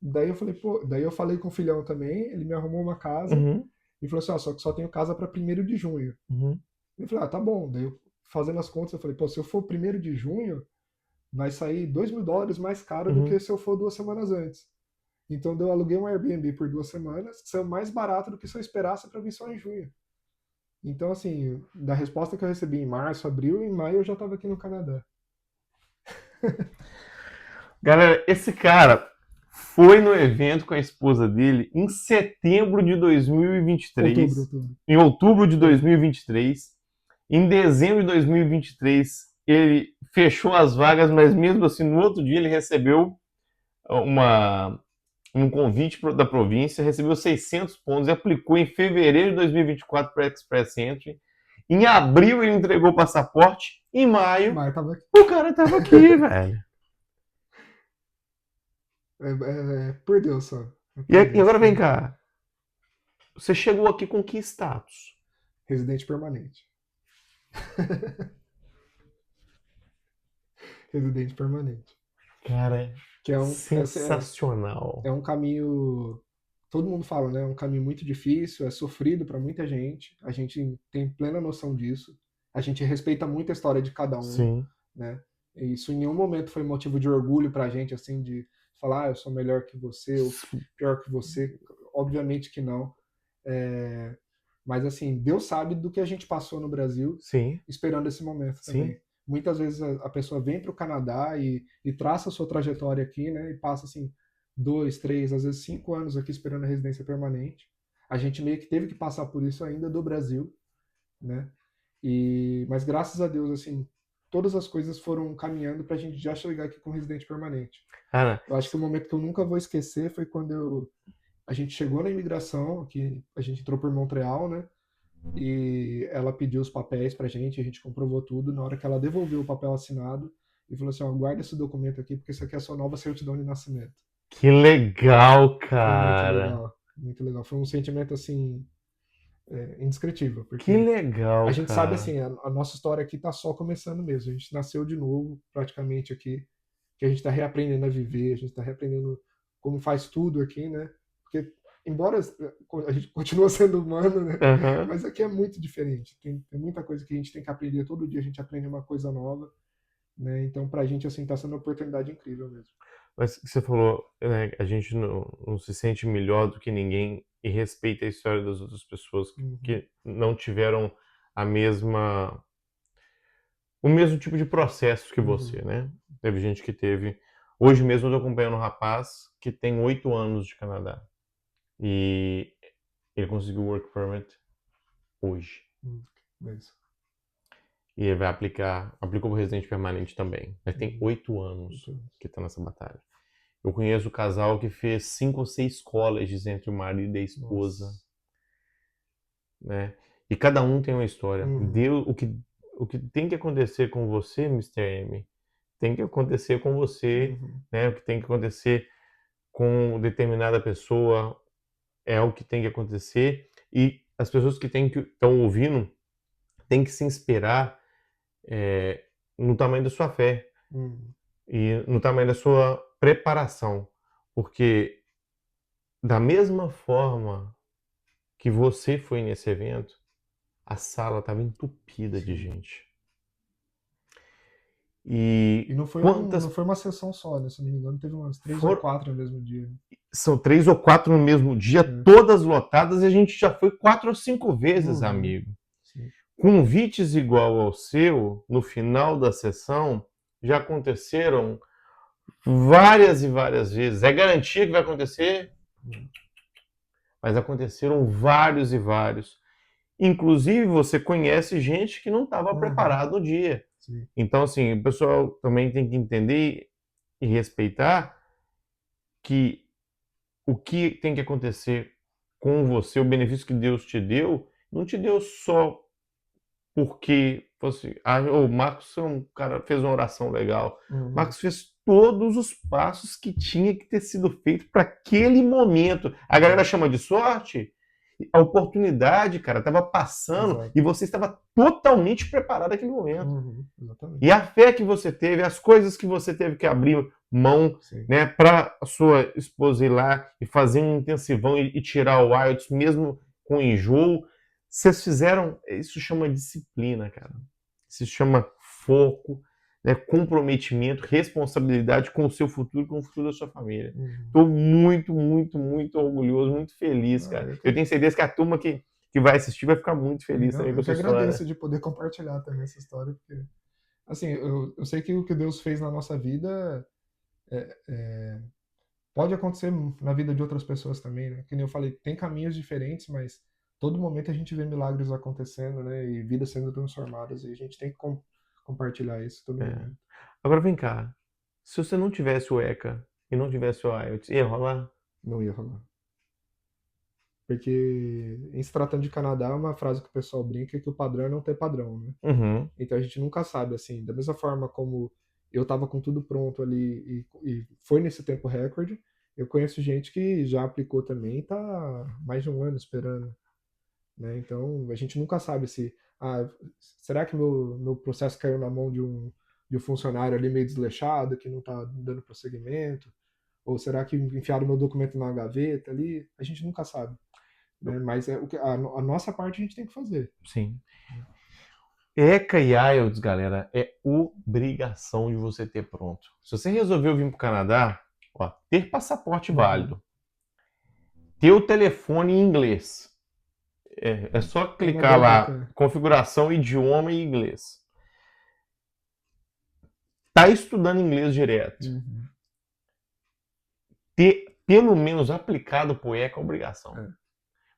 Daí eu falei, pô, daí eu falei com o filhão também, ele me arrumou uma casa
Uhum.
e falou assim, só que só tenho casa para 1º de junho.
Uhum.
Eu falei, tá bom. Daí eu, fazendo as contas, eu falei, pô, se eu for 1º de junho, vai sair $2.000 mais caro do que
Uhum.
se eu for 2 semanas antes. Então eu aluguei um Airbnb por 2 semanas, que saiu mais barato do que se eu esperasse para vir só em junho. Então, assim, da resposta que eu recebi em março, abril, em maio eu já estava aqui no Canadá.
Galera, esse cara foi no evento com a esposa dele em setembro de
Outubro,
2023,
outubro.
em outubro de
É.
2023. Em dezembro de 2023, ele fechou as vagas, mas mesmo assim, no outro dia ele recebeu uma, um convite da província, recebeu 600 pontos e aplicou em fevereiro de 2024 para a Express Entry. Em abril ele entregou o passaporte, em maio
Mas tava aqui.
o cara tava aqui, velho.
Por Deus só. É
E
por
agora
Deus.
vem cá, você chegou aqui com que status?
Residente permanente. Residente permanente.
Cara,
Que é
sensacional.
é um caminho. Todo mundo fala, né? É um caminho muito difícil, é sofrido para muita gente. A gente tem plena noção disso. A gente respeita muito a história de cada um,
Sim.
né? E isso em nenhum momento foi motivo de orgulho pra gente, assim, de falar, eu sou melhor que você ou pior que você. Obviamente que não. É, mas assim, Deus sabe do que a gente passou no Brasil
Sim,
esperando esse momento
sim.
também. Muitas vezes a pessoa vem para o Canadá e traça a sua trajetória aqui, né? E passa assim 2, 3, às vezes 5 anos aqui esperando a residência permanente. A gente meio que teve que passar por isso ainda do Brasil, né? Mas graças a Deus, assim, todas as coisas foram caminhando para a gente já chegar aqui com residente permanente.
Cara,
Eu acho que o momento que eu nunca vou esquecer foi quando a gente chegou na imigração, que a gente entrou por Montreal, né? E ela pediu os papéis pra gente, a gente comprovou tudo. Na hora que ela devolveu o papel assinado, e falou assim: guarda esse documento aqui, porque isso aqui é a sua nova certidão de nascimento.
que legal,
Foi muito
cara.
legal, muito legal. Foi um sentimento assim, indescritível,
Que
porque a
legal,
gente sabe
cara.
assim, a nossa história aqui tá só começando mesmo. A gente nasceu de novo, praticamente aqui, que a gente tá reaprendendo a viver, a gente tá reaprendendo como faz tudo aqui, né? Porque embora a gente continua sendo humano, né?
Aham.
Mas aqui é muito diferente. Tem muita coisa que a gente tem que aprender. Todo dia a gente aprende uma coisa nova, né? Então, pra gente, assim, tá sendo uma oportunidade incrível mesmo.
Mas você falou, né, a gente não se sente melhor do que ninguém e respeita a história das outras pessoas
Uhum,
que não tiveram a mesma, o mesmo tipo de processo que
uhum,
você, né? Teve gente que teve. Hoje mesmo eu tô acompanhando um rapaz que tem 8 anos de Canadá e ele conseguiu o work permit hoje.
uhum. Mas,
E ele vai aplicou para residente permanente também. Mas tem
uhum,
8 anos
então,
que está nessa batalha. Eu conheço o casal que fez 5 ou 6 colleges entre o marido e a esposa,
nossa.
né? E cada um tem uma história.
Uhum,
Deus, o que tem que acontecer com você, Mister M, tem que acontecer com você,
uhum,
né? O que tem que acontecer com determinada pessoa é o que tem que acontecer. E as pessoas que estão ouvindo têm que se inspirar no tamanho da sua fé
uhum,
e no tamanho da sua preparação. Porque da mesma forma que você foi nesse evento, a sala estava entupida de
sim.
gente.
E
E
não
quantas
foi uma sessão só, né? Se não me engano, teve umas 3 ou
foram?
4 no mesmo dia.
São 3 ou 4 no mesmo dia,
É.
todas lotadas, e a gente já foi 4 ou 5 vezes,
Uhum,
amigo.
sim.
Convites igual ao seu, no final da sessão, já aconteceram várias e várias vezes. É garantia que vai acontecer?
Uhum,
Mas aconteceram vários e vários. Inclusive, você conhece gente que não estava
uhum,
preparado no dia.
sim.
Então, assim, o pessoal também tem que entender e respeitar que o que tem que acontecer com você, o benefício que Deus te deu, não te deu só porque fosse, o Marcos é um cara, fez uma oração legal. O
Uhum,
Marcos fez todos os passos que tinha que ter sido feito para aquele momento. A galera
exato,
chama de sorte. A oportunidade, cara, estava passando
exato.
e você estava totalmente preparado naquele momento.
Uhum,
E
exatamente.
a fé que você teve, as coisas que você teve que abrir mão,
Sim.
né, para a sua esposa ir lá e fazer um intensivão e tirar o IELTS, mesmo com enjoo, vocês fizeram, isso chama disciplina, cara. Isso chama foco, né, comprometimento, responsabilidade com o seu futuro e com o futuro da sua família.
Uhum.
Estou muito, muito, muito orgulhoso, muito feliz,
Ah,
cara. Eu tenho certeza que a turma que vai assistir vai ficar muito
sim,
feliz também com a
eu que
sua história.
agradeço de poder compartilhar também essa história, porque, assim, eu sei que o que Deus fez na nossa vida pode acontecer na vida de outras pessoas também, né? Que nem eu falei, tem caminhos diferentes, mas todo momento a gente vê milagres acontecendo, né? E vidas sendo transformadas, e a gente tem que compartilhar isso todo
É.
momento.
Agora vem cá. Se você não tivesse o ECA e não tivesse o IELTS, ia rolar?
Não ia rolar. Porque, em se tratando de Canadá, uma frase que o pessoal brinca é que o padrão é não ter padrão, né?
Uhum.
Então a gente nunca sabe, assim, da mesma forma como eu tava com tudo pronto ali e foi nesse tempo recorde, eu conheço gente que já aplicou também e tá mais de um ano esperando, né? Então a gente nunca sabe se, será que meu processo caiu na mão de um funcionário ali meio desleixado que não tá dando prosseguimento? Ou será que enfiaram meu documento na gaveta ali? A gente nunca sabe, né? Mas a nossa parte a gente tem que fazer.
Sim. ECA e IELTS, galera, é obrigação de você ter pronto. Se você resolveu vir para o Canadá, ó, ter passaporte
Uhum.
válido, ter o telefone em inglês. É só
É uma
clicar
boa
lá,
dica.
configuração, idioma e inglês. Tá estudando inglês direto.
Uhum.
Ter pelo menos aplicado para o ECA é obrigação.
É,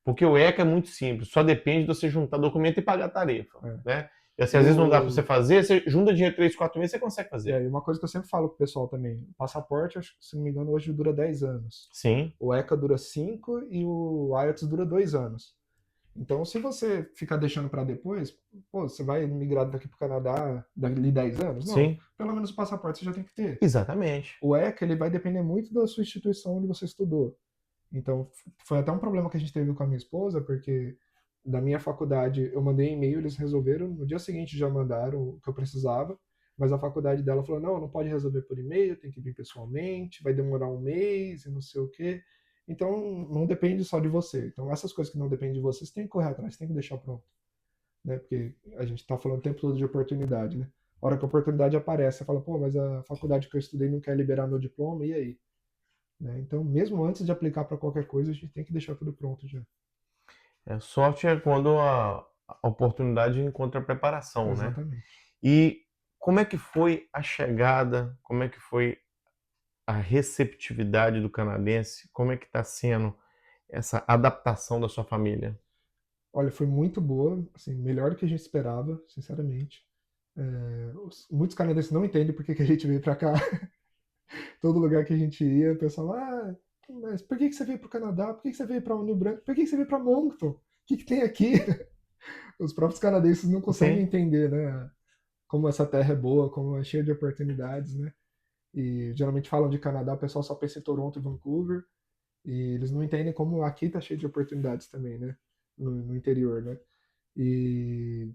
Porque o ECA é muito simples, só depende de você juntar documento e pagar a tarefa,
é.
né? E assim, às vezes não dá para você
Eu,
fazer, você junta dinheiro 3, 4 meses, você consegue fazer.
e uma coisa que eu sempre falo pro pessoal também, o passaporte, acho que, se não me engano, hoje dura 10 anos.
Sim,
O ECA dura 5 e o IELTS dura 2 anos. Então, se você ficar deixando para depois, pô, você vai migrar daqui pro Canadá dali 10 anos? Não.
sim,
Pelo menos o passaporte você já tem que ter.
exatamente.
O ECA, ele vai depender muito da sua instituição onde você estudou. Então, foi até um problema que a gente teve com a minha esposa, porque da minha faculdade eu mandei e-mail, eles resolveram, no dia seguinte já mandaram o que eu precisava, mas a faculdade dela falou: não, não pode resolver por e-mail, tem que vir pessoalmente, vai demorar um mês e não sei o quê. Então, não depende só de você. Então, essas coisas que não dependem de você, você tem que correr atrás, tem que deixar pronto, né? Porque a gente está falando o tempo todo de oportunidade, né? A hora que a oportunidade aparece, você fala, pô, mas a faculdade que eu estudei não quer liberar meu diploma, e aí? Né? Então, mesmo antes de aplicar para qualquer coisa, a gente tem que deixar tudo pronto já.
Sorte é quando a oportunidade encontra a preparação, né?
Exatamente.
E como é que foi a chegada, como é que foi a receptividade do canadense? Como é que está sendo essa adaptação da sua família?
Olha, foi muito boa, assim, melhor do que a gente esperava, sinceramente. Muitos canadenses não entendem por que que a gente veio para cá. Todo lugar que a gente ia, o pessoal, mas por que que você veio para o Canadá? Por que que você veio para New Brunswick? Por que que você veio para Moncton? O que que tem aqui? Os próprios canadenses não conseguem
Sim,
entender, né? Como essa terra é boa, como é cheia de oportunidades, né? E geralmente falam de Canadá, o pessoal só pensa em Toronto e Vancouver, e eles não entendem como aqui tá cheio de oportunidades também, né? No interior, né? E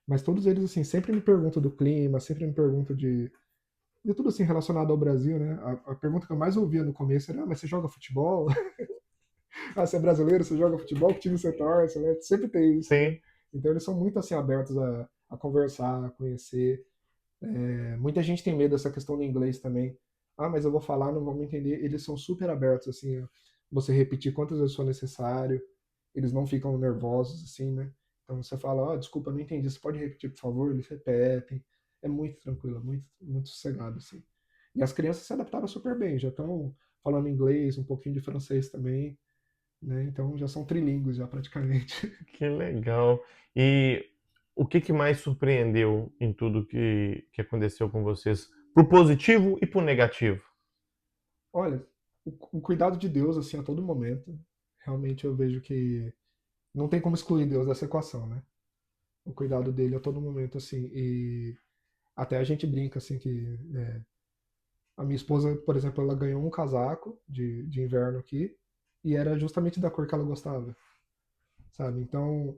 mas todos eles assim sempre me perguntam do clima, sempre me perguntam de tudo assim relacionado ao Brasil, né? A pergunta que eu mais ouvia no começo era: mas você joga futebol? Você é brasileiro, você joga futebol? Que time você torce, né? Sempre tem isso, né?
sim.
Então eles são muito assim abertos a conversar, a conhecer. Muita gente tem medo dessa questão do inglês também. Mas eu vou falar, não vão me entender. Eles são super abertos, assim, você repetir quantas vezes for necessário. Eles não ficam nervosos, assim, né? Então você fala, desculpa, não entendi, você pode repetir, por favor? Eles repetem. É muito tranquilo, muito, muito sossegado, assim. E as crianças se adaptaram super bem, já estão falando inglês, um pouquinho de francês também, né? Então já são trilíngues já praticamente.
Que legal. E o que mais surpreendeu em tudo que aconteceu com vocês? Pro positivo e pro negativo?
Olha, o cuidado de Deus, assim, a todo momento, realmente eu vejo que não tem como excluir Deus dessa equação, né? O cuidado dele a todo momento, assim, e até a gente brinca, assim, que a minha esposa, por exemplo, ela ganhou um casaco de inverno aqui, e era justamente da cor que ela gostava, sabe? Então,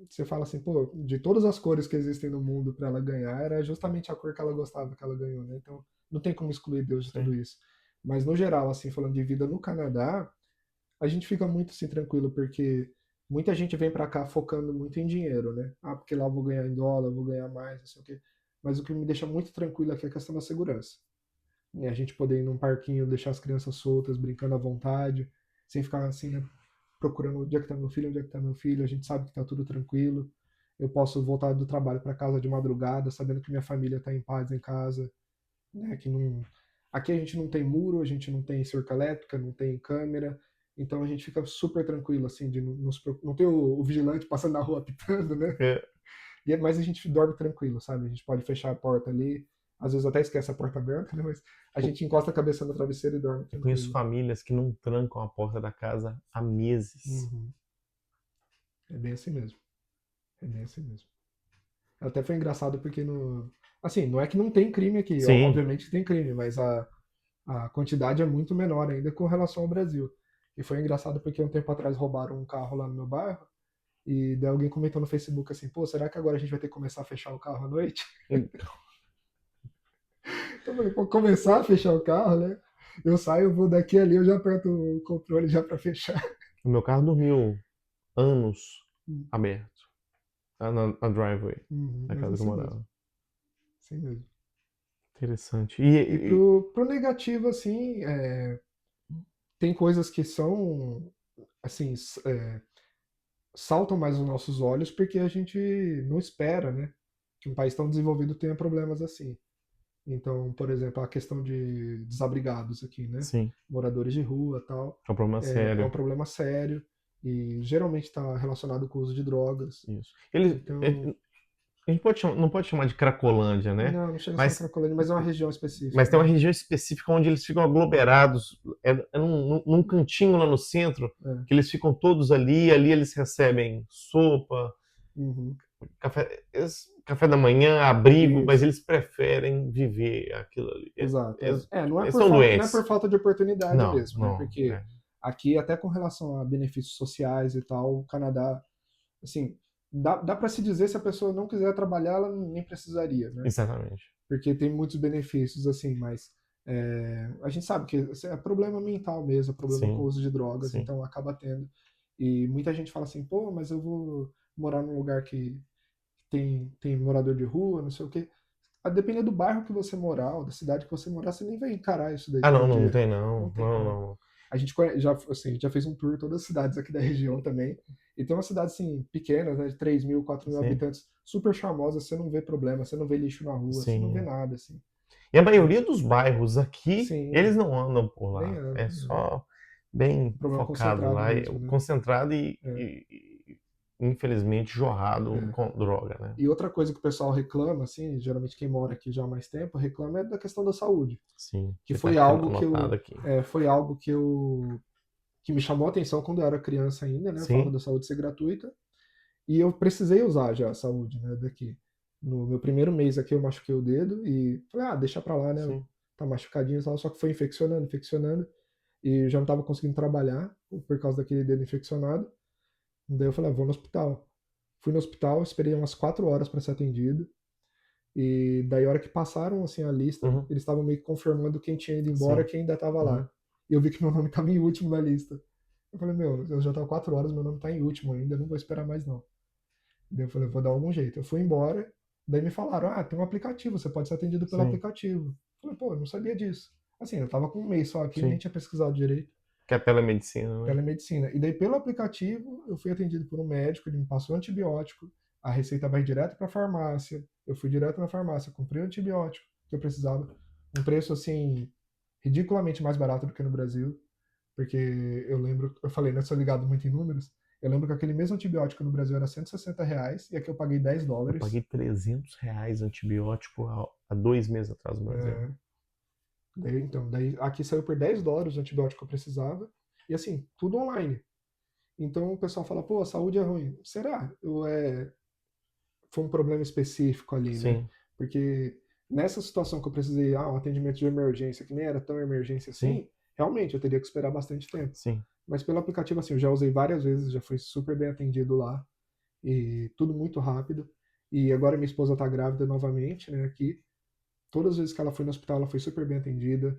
você fala assim, pô, de todas as cores que existem no mundo para ela ganhar, era justamente a cor que ela gostava que ela ganhou, né? Então, não tem como excluir Deus de tudo
Sim.
isso. Mas, no geral, assim, falando de vida no Canadá, a gente fica muito assim tranquilo, porque muita gente vem para cá focando muito em dinheiro, né? Porque lá eu vou ganhar em dólar, eu vou ganhar mais, não sei o quê. Mas o que me deixa muito tranquilo aqui é a questão da segurança. Né? A gente poder ir num parquinho, deixar as crianças soltas, brincando à vontade, sem ficar assim, né, procurando onde é que tá meu filho, onde é que tá meu filho, a gente sabe que tá tudo tranquilo. Eu posso voltar do trabalho para casa de madrugada, sabendo que minha família tá em paz em casa, né? Que não... Aqui a gente não tem muro, a gente não tem cerca elétrica, não tem câmera, então a gente fica super tranquilo, assim, de não ter o vigilante passando na rua apitando, né?
É,
Mas a gente dorme tranquilo, sabe? A gente pode fechar a porta ali, às vezes até esquece a porta aberta, né? Mas a
eu
gente encosta a cabeça no travesseiro e dorme
eu conheço
tranquilo.
famílias que não trancam a porta da casa há meses.
Uhum. É bem assim mesmo. É bem assim mesmo. Até foi engraçado porque no. Assim, não é que não tem crime aqui,
Sim,
obviamente tem crime, mas a quantidade é muito menor ainda com relação ao Brasil. E foi engraçado porque um tempo atrás roubaram um carro lá no meu bairro e daí alguém comentou no Facebook assim, pô, será que agora a gente vai ter que começar a fechar o carro à noite? Então eu falei, pô, começar a fechar o carro, né? Eu saio, eu vou daqui ali, eu já aperto o controle já para fechar.
o meu carro dormiu anos
Uhum,
aberto, na driveway da
mas
casa que eu
assim mesmo,
morava.
assim mesmo.
Interessante.
E pro negativo, assim, tem coisas que são, assim, saltam mais os nossos olhos porque a gente não espera, né? Que um país tão desenvolvido tenha problemas assim. Então, por exemplo, a questão de desabrigados aqui, né?
Sim,
Moradores de rua tal,
é um problema
é um
sério.
problema sério e geralmente está relacionado com o uso de drogas.
Isso.
Então,
A gente não pode chamar de Cracolândia, né?
não chega a ser uma
Mas,
Cracolândia, mas é uma região
mas
específica,
tem uma
né?
região específica onde eles ficam aglomerados. É num cantinho lá no centro,
É.
que eles ficam todos ali. Ali eles recebem sopa,
Uhum.
café da manhã, abrigo, mas
Isso,
eles preferem viver aquilo ali.
exato.
Eles,
Não é
eles são
não é por
doentes.
falta de oportunidade
Não,
mesmo, né?
não.
Porque aqui, até com relação a benefícios sociais e tal, o Canadá, assim, dá para se dizer se a pessoa não quiser trabalhar, ela nem precisaria, né?
Exatamente.
Porque tem muitos benefícios, assim, mas A gente sabe que isso é problema mental mesmo, é problema com o
Sim,
uso de drogas,
sim.
então acaba tendo. E muita gente fala assim, pô, mas eu vou morar num lugar que tem morador de rua, não sei o quê. A depender do bairro que você morar, ou da cidade que você morar, você nem vai encarar isso daí
Ah,
todo
não
dia.
tem
Não
não.
tem
Não,
como.
não.
A gente já, assim, já fez um tour em todas as cidades aqui da região também. E tem umas cidades assim, pequenas, né, de 3.000, 4.000
Sim,
habitantes, super charmosas, você não vê problema, você não vê lixo na rua, você não vê
sim.
nada, assim.
E a maioria dos bairros aqui, eles
Sim,
não andam por
nem
lá.
anda.
É só bem
Problema
focado
concentrado
lá,
mesmo, né?
concentrado
É,
infelizmente jorrado
é.
com droga, né?
E outra coisa que o pessoal reclama, assim, geralmente quem mora aqui já há mais tempo, reclama é da questão da saúde,
Sim,
que
que tá
foi
aqui
algo
anotado aqui.
que me chamou a atenção quando eu era criança ainda, né? Falava
Sim,
da saúde ser gratuita. E eu precisei usar já a saúde, né, daqui. No meu primeiro mês aqui eu machuquei o dedo e falei, deixa pra lá, né?
sim.
Tá machucadinho e tal, só que foi infeccionando, infeccionando, e eu já não tava conseguindo trabalhar por causa daquele dedo infeccionado. Daí eu falei, vou no hospital. Fui no hospital, esperei umas 4 horas para ser atendido. E daí, a hora que passaram assim a lista,
Uhum,
eles estavam meio que confirmando quem tinha ido embora e
sim.
quem ainda estava
Uhum.
lá. E eu vi que meu nome estava em último na lista. Eu falei, meu, eu já tava 4 horas, meu nome tá em último ainda, não vou esperar mais não. Daí eu falei, vou dar algum jeito. Eu fui embora, daí me falaram, tem um aplicativo, você pode ser atendido pelo
Sim,
aplicativo. Eu falei, pô, eu não sabia disso. Assim, eu tava com um mês só aqui, nem
sim.
tinha pesquisado direito.
Que é a telemedicina, né?
Telemedicina. E daí, pelo aplicativo, eu fui atendido por um médico, ele me passou antibiótico, a receita vai direto para a farmácia. Eu fui direto na farmácia, comprei o antibiótico que eu precisava. Um preço, assim, ridiculamente mais barato do que no Brasil, porque eu lembro, eu falei, né, sou ligado muito em números, eu lembro que aquele mesmo antibiótico no Brasil era R$ 160 e aqui eu paguei 10
Eu
dólares.
paguei R$ 300 antibiótico há 2 meses atrás no Brasil.
É, daí aqui saiu por 10 dólares o antibiótico que eu precisava, e assim, tudo online. Então o pessoal fala, pô, a saúde é ruim. Será? Foi um problema específico ali, né?
Sim,
Porque nessa situação que eu precisei, um atendimento de emergência, que nem era tão emergência
sim,
assim, realmente eu teria que esperar bastante tempo.
sim.
Mas pelo aplicativo, assim, eu já usei várias vezes, já fui super bem atendido lá, e tudo muito rápido. E agora minha esposa tá grávida novamente, né, aqui. Todas as vezes que ela foi no hospital, ela foi super bem atendida.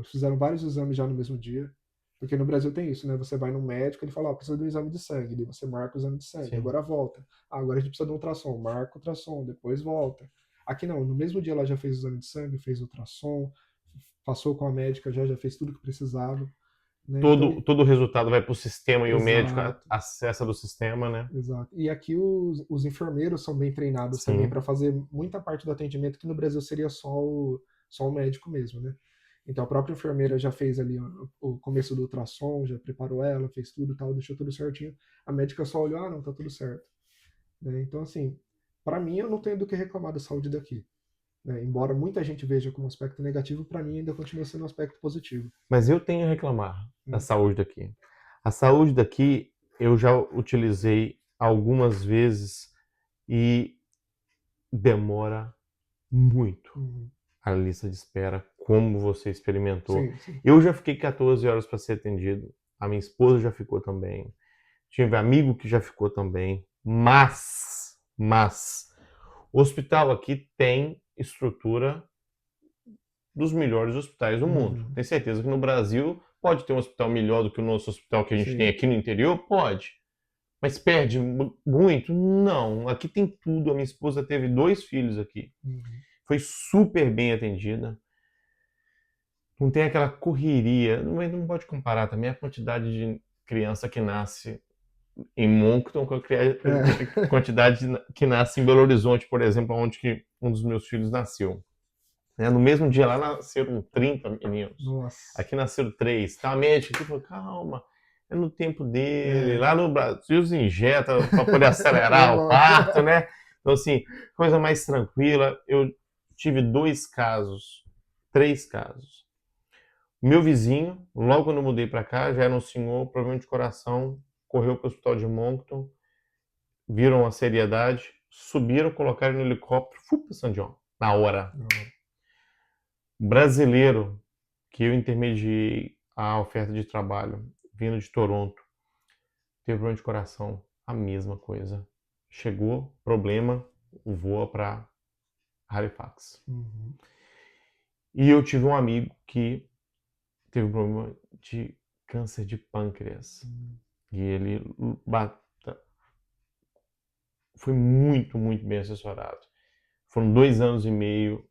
Fizeram vários exames já no mesmo dia. Porque no Brasil tem isso, né? Você vai no médico, ele fala, precisa de um exame de sangue. Daí você marca o exame de sangue.
Sim.
Agora volta. Agora a gente precisa de um ultrassom. Marca o ultrassom, depois volta. Aqui não, no mesmo dia ela já fez o exame de sangue, fez o ultrassom, passou com a médica, já fez tudo que precisava. Né? Então,
Todo o resultado vai para o sistema e o médico
exato.
acessa do sistema, né?
Exato. E aqui os enfermeiros são bem treinados também
Sim,
para fazer muita parte do atendimento que no Brasil seria só o médico mesmo, né? Então a própria enfermeira já fez ali o começo do ultrassom, já preparou ela, fez tudo e tal, deixou tudo certinho. A médica só olhou, não, tá tudo certo. Né? Então, assim, para mim eu não tenho do que reclamar da saúde daqui. Né? Embora muita gente veja como aspecto negativo, para mim ainda continua sendo um aspecto positivo.
mas eu tenho a reclamar da
Né?
saúde daqui. A saúde daqui eu já utilizei algumas vezes e demora muito
Uhum.
a lista de espera, como você experimentou.
Sim, sim.
Eu já fiquei 14 horas para ser atendido, a minha esposa já ficou também, tive amigo que já ficou também, mas, o hospital aqui tem estrutura dos melhores hospitais do mundo.
Uhum.
Tenho certeza que no Brasil pode ter um hospital melhor do que o nosso hospital que a gente tem
Sim.
aqui no interior? Pode. Mas perde muito? Não. Aqui tem tudo. A minha esposa teve 2 filhos aqui.
Uhum.
Foi super bem atendida. Não tem aquela correria. Mas não pode comparar também a quantidade de criança que nasce em Moncton com a
É.
quantidade que nasce em Belo Horizonte, por exemplo, onde que um dos meus filhos nasceu. Né? No mesmo dia lá nasceram 30 meninos.
Nossa.
Aqui nasceram 3. Tá, a médica aqui falou, calma, é no tempo dele.
É.
Lá no Brasil se injeta para poder acelerar o
Normal.
parto, né? Então, assim, coisa mais tranquila. Eu tive 2 casos, 3 casos. Meu vizinho, logo quando eu mudei para cá, já era um senhor, problema de coração, correu para o hospital de Moncton, viram a seriedade, subiram, colocaram no helicóptero, fui para São João, na hora. Brasileiro que eu intermediei a oferta de trabalho, vindo de Toronto, teve problema de coração, a mesma coisa. Chegou, problema, voa para Halifax.
Uhum.
E eu tive um amigo que teve um problema de câncer de pâncreas. E ele foi muito, muito bem assessorado. Foram 2 anos e meio,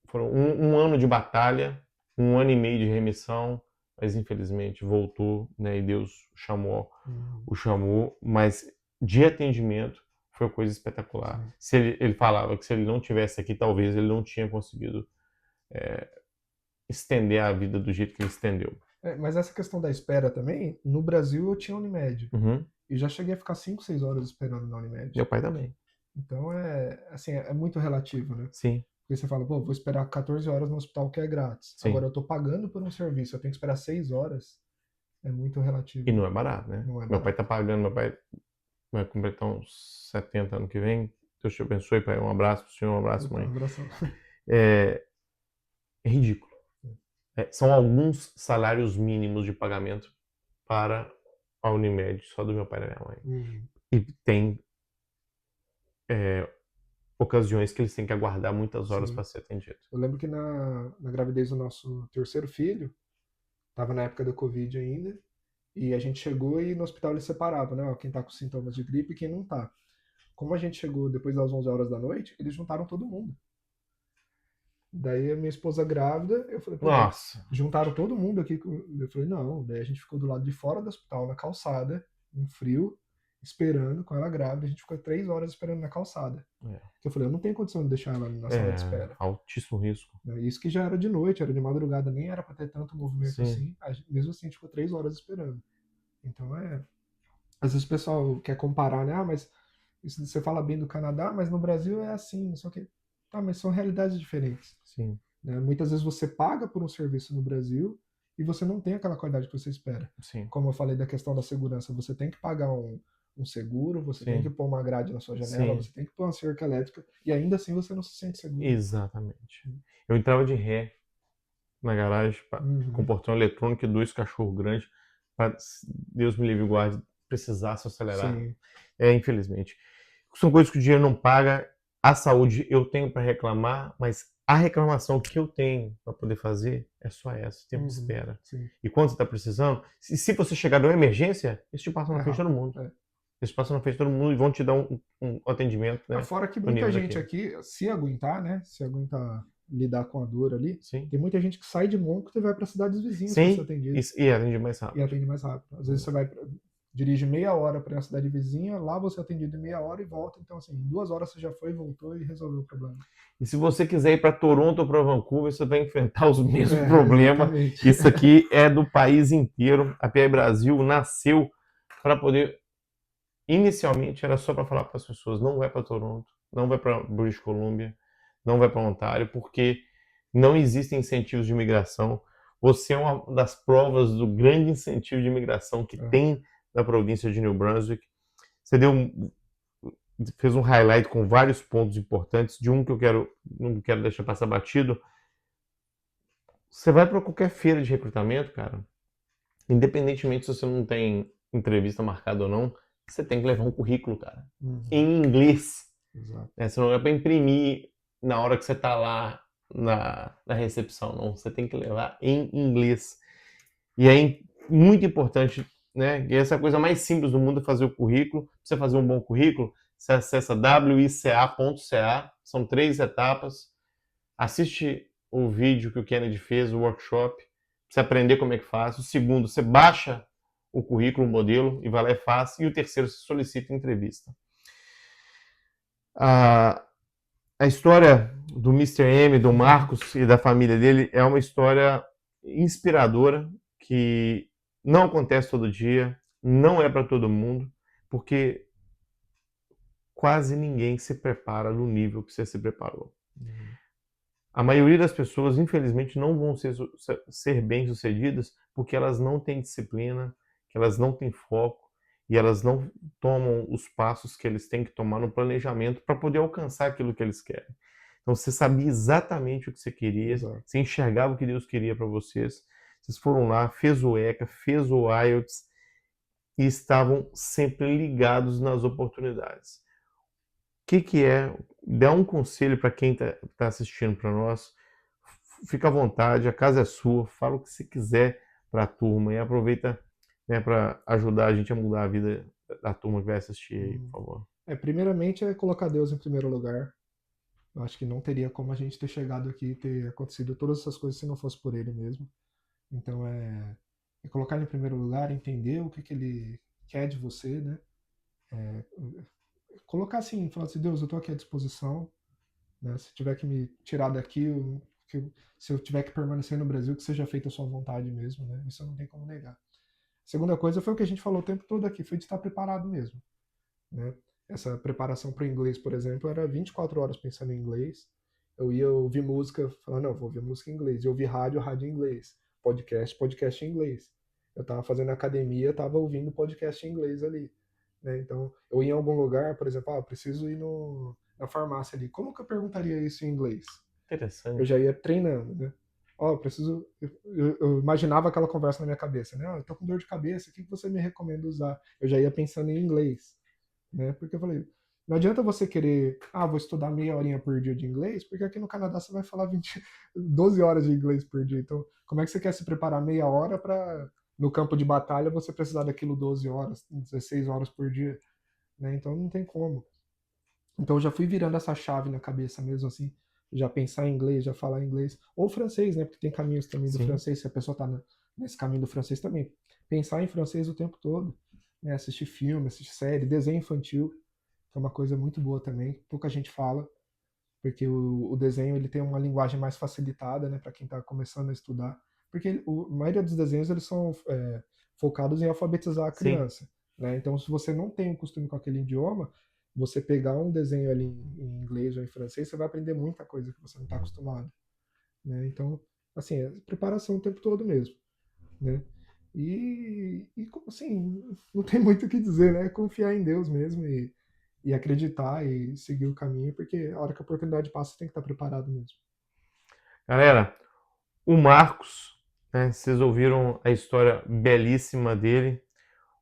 foram um ano de batalha, 1 ano e meio de remissão, mas infelizmente voltou, né? E Deus o chamou, mas de atendimento foi uma coisa espetacular. Se ele falava que se ele não tivesse aqui, talvez ele não tinha conseguido estender a vida do jeito que ele estendeu.
Mas essa questão da espera também, no Brasil eu tinha Unimed.
Uhum.
E já cheguei a ficar 5, 6 horas esperando na Unimed.
Meu pai também.
Então assim, é muito relativo, né?
Sim.
Porque você fala, pô, vou esperar 14 horas no hospital que é grátis.
Sim.
Agora eu tô pagando por um serviço, eu tenho que esperar 6 horas. É muito relativo.
E não é barato, né?
Não é
Meu
barato.
pai tá pagando, meu pai vai completar uns 70 ano que vem. Deus te abençoe, pai. Um abraço pro senhor, um abraço, mãe.
Um abraço.
É ridículo. São alguns salários mínimos de pagamento para a Unimed, só do meu pai e da minha mãe. E tem ocasiões que eles têm que aguardar muitas horas para ser atendido.
Eu lembro que na gravidez do nosso terceiro filho, tava na época da Covid ainda, e a gente chegou e no hospital eles separavam, né? Quem tá com sintomas de gripe e quem não tá. Como a gente chegou depois das 11 horas da noite, eles juntaram todo mundo. Daí a minha esposa grávida, eu falei, pô,
Nossa,
juntaram todo mundo aqui. Eu falei, não. Daí a gente ficou do lado de fora do hospital, na calçada, em frio, esperando com ela grávida. A gente ficou 3 horas esperando na calçada. Eu falei, eu não tenho condição de deixar ela na sala de espera.
Altíssimo risco.
Isso que já era de noite, era de madrugada, nem era para ter tanto movimento assim. Mesmo assim, a gente ficou 3 horas esperando. Então às vezes o pessoal quer comparar, né? Mas isso, você fala bem do Canadá, mas no Brasil é assim, não sei o quê. Tá, mas são realidades diferentes.
Sim.
Né? Muitas vezes você paga por um serviço no Brasil e você não tem aquela qualidade que você espera.
Sim.
Como eu falei da questão da segurança, você tem que pagar um seguro, você tem que pôr uma grade na sua janela, você tem que pôr uma cerca elétrica e ainda assim você não se sente seguro.
Exatamente. Eu entrava de ré na garagem com portão eletrônico e 2 cachorros grandes para, Deus me livre e guarde, precisasse acelerar. Infelizmente. São coisas que o dinheiro não paga. A saúde eu tenho para reclamar, mas a reclamação que eu tenho para poder fazer é só essa, tempo de espera. E quando você está precisando, se você chegar numa emergência, eles te passam na frente de todo mundo. Eles passam na frente de todo mundo e vão te dar um atendimento. Né,
fora que muita gente aqui, se aguentar, né? Se aguentar lidar com a dor ali, tem muita gente que sai de Moncton e vai para cidades vizinhas para ser atendido.
E atende mais rápido.
E atende mais rápido. Às vezes você vai dirige meia hora para a cidade vizinha, lá você é atendido em meia hora e volta. Então, assim, em 2 horas você já foi, voltou e resolveu o problema.
E se você quiser ir para Toronto ou para Vancouver, você vai enfrentar os mesmos problemas. Exatamente. Isso aqui é do país inteiro. A PI Brasil nasceu para poder... Inicialmente era só para falar para as pessoas, não vai para Toronto, não vai para British Columbia, não vai para Ontário, porque não existem incentivos de imigração. Você é uma das provas do grande incentivo de imigração que tem na província de New Brunswick. Você fez um highlight com vários pontos importantes, de um que eu não quero deixar passar batido. Você vai para qualquer feira de recrutamento, cara, independentemente se você não tem entrevista marcada ou não, você tem que levar um currículo, cara, em inglês.
Exato.
Você não é para imprimir na hora que você está lá na recepção, não. Você tem que levar em inglês. E é muito importante, né? E essa é a coisa mais simples do mundo, é fazer o currículo. Pra você fazer um bom currículo, você acessa wica.ca, são 3 etapas. Assiste o vídeo que o Kennedy fez, o workshop, pra você aprender como é que faz. O segundo, você baixa o currículo, o modelo, e vai lá e faz. E o terceiro, você solicita entrevista. A história do Mr. M, do Marcos e da família dele é uma história inspiradora, que não acontece todo dia, não é para todo mundo, porque quase ninguém se prepara no nível que você se preparou. A maioria das pessoas, infelizmente, não vão ser bem-sucedidas porque elas não têm disciplina, que elas não têm foco e elas não tomam os passos que eles têm que tomar no planejamento para poder alcançar aquilo que eles querem. Então, você sabia exatamente o que você queria, você enxergava o que Deus queria para vocês, vocês foram lá, fez o ECA, fez o IELTS e estavam sempre ligados nas oportunidades. O que é? Dá um conselho para quem está assistindo para nós. fica à vontade, a casa é sua, fala o que você quiser para a turma e aproveita, né, para ajudar a gente a mudar a vida da turma que vai assistir aí, por favor.
Primeiramente é colocar Deus em primeiro lugar. Eu acho que não teria como a gente ter chegado aqui e ter acontecido todas essas coisas se não fosse por ele mesmo. Então é colocar ele em primeiro lugar, entender o que ele quer de você, né? É, colocar assim, falar assim, Deus, eu estou aqui à disposição, né? Se tiver que me tirar daqui, se eu tiver que permanecer no Brasil, que seja feita a sua vontade mesmo, né? Isso não tem como negar. Segunda coisa foi o que a gente falou o tempo todo aqui, foi de estar preparado mesmo, né? Essa preparação para o inglês, por exemplo, era 24 horas pensando em inglês. Eu ia ouvir música, falando, não, vou ouvir música em inglês. Eu ouvir rádio, rádio em inglês. Podcast em inglês. Eu estava fazendo academia, estava ouvindo podcast em inglês ali. Né? Então, eu ia em algum lugar, por exemplo, preciso ir na farmácia ali. Como que eu perguntaria isso em inglês? Eu já
Interessante.
ia treinando, né? Preciso. Eu imaginava aquela conversa na minha cabeça, né? Eu tô com dor de cabeça, o que você me recomenda usar? Eu já ia pensando em inglês, né? Porque eu falei, não adianta você querer, vou estudar meia horinha por dia de inglês, porque aqui no Canadá você vai falar 12 horas de inglês por dia. Então, como é que você quer se preparar meia hora para no campo de batalha você precisar daquilo 12 horas, 16 horas por dia, né? Então não tem como. Então eu já fui virando essa chave na cabeça mesmo assim, já pensar em inglês, já falar inglês, ou francês, né? Porque tem caminhos também do
Sim.
francês, se a pessoa tá nesse caminho do francês também. Pensar em francês o tempo todo, né? Assistir filme, assistir série, desenho infantil, que é uma coisa muito boa também, pouca gente fala, porque o desenho ele tem uma linguagem mais facilitada, né, para quem está começando a estudar, porque a maioria dos desenhos eles são focados em alfabetizar a
Sim.
criança, né? Então, se você não tem o costume com aquele idioma, você pegar um desenho ali em inglês ou em francês, você vai aprender muita coisa que você não está acostumado, né? Então, assim, é preparação o tempo todo mesmo, né? E assim, não tem muito o que dizer, né? Confiar em Deus mesmo e acreditar e seguir o caminho, porque a hora que a oportunidade passa, você tem que estar preparado mesmo.
Galera, o Marcos, né, vocês ouviram a história belíssima dele.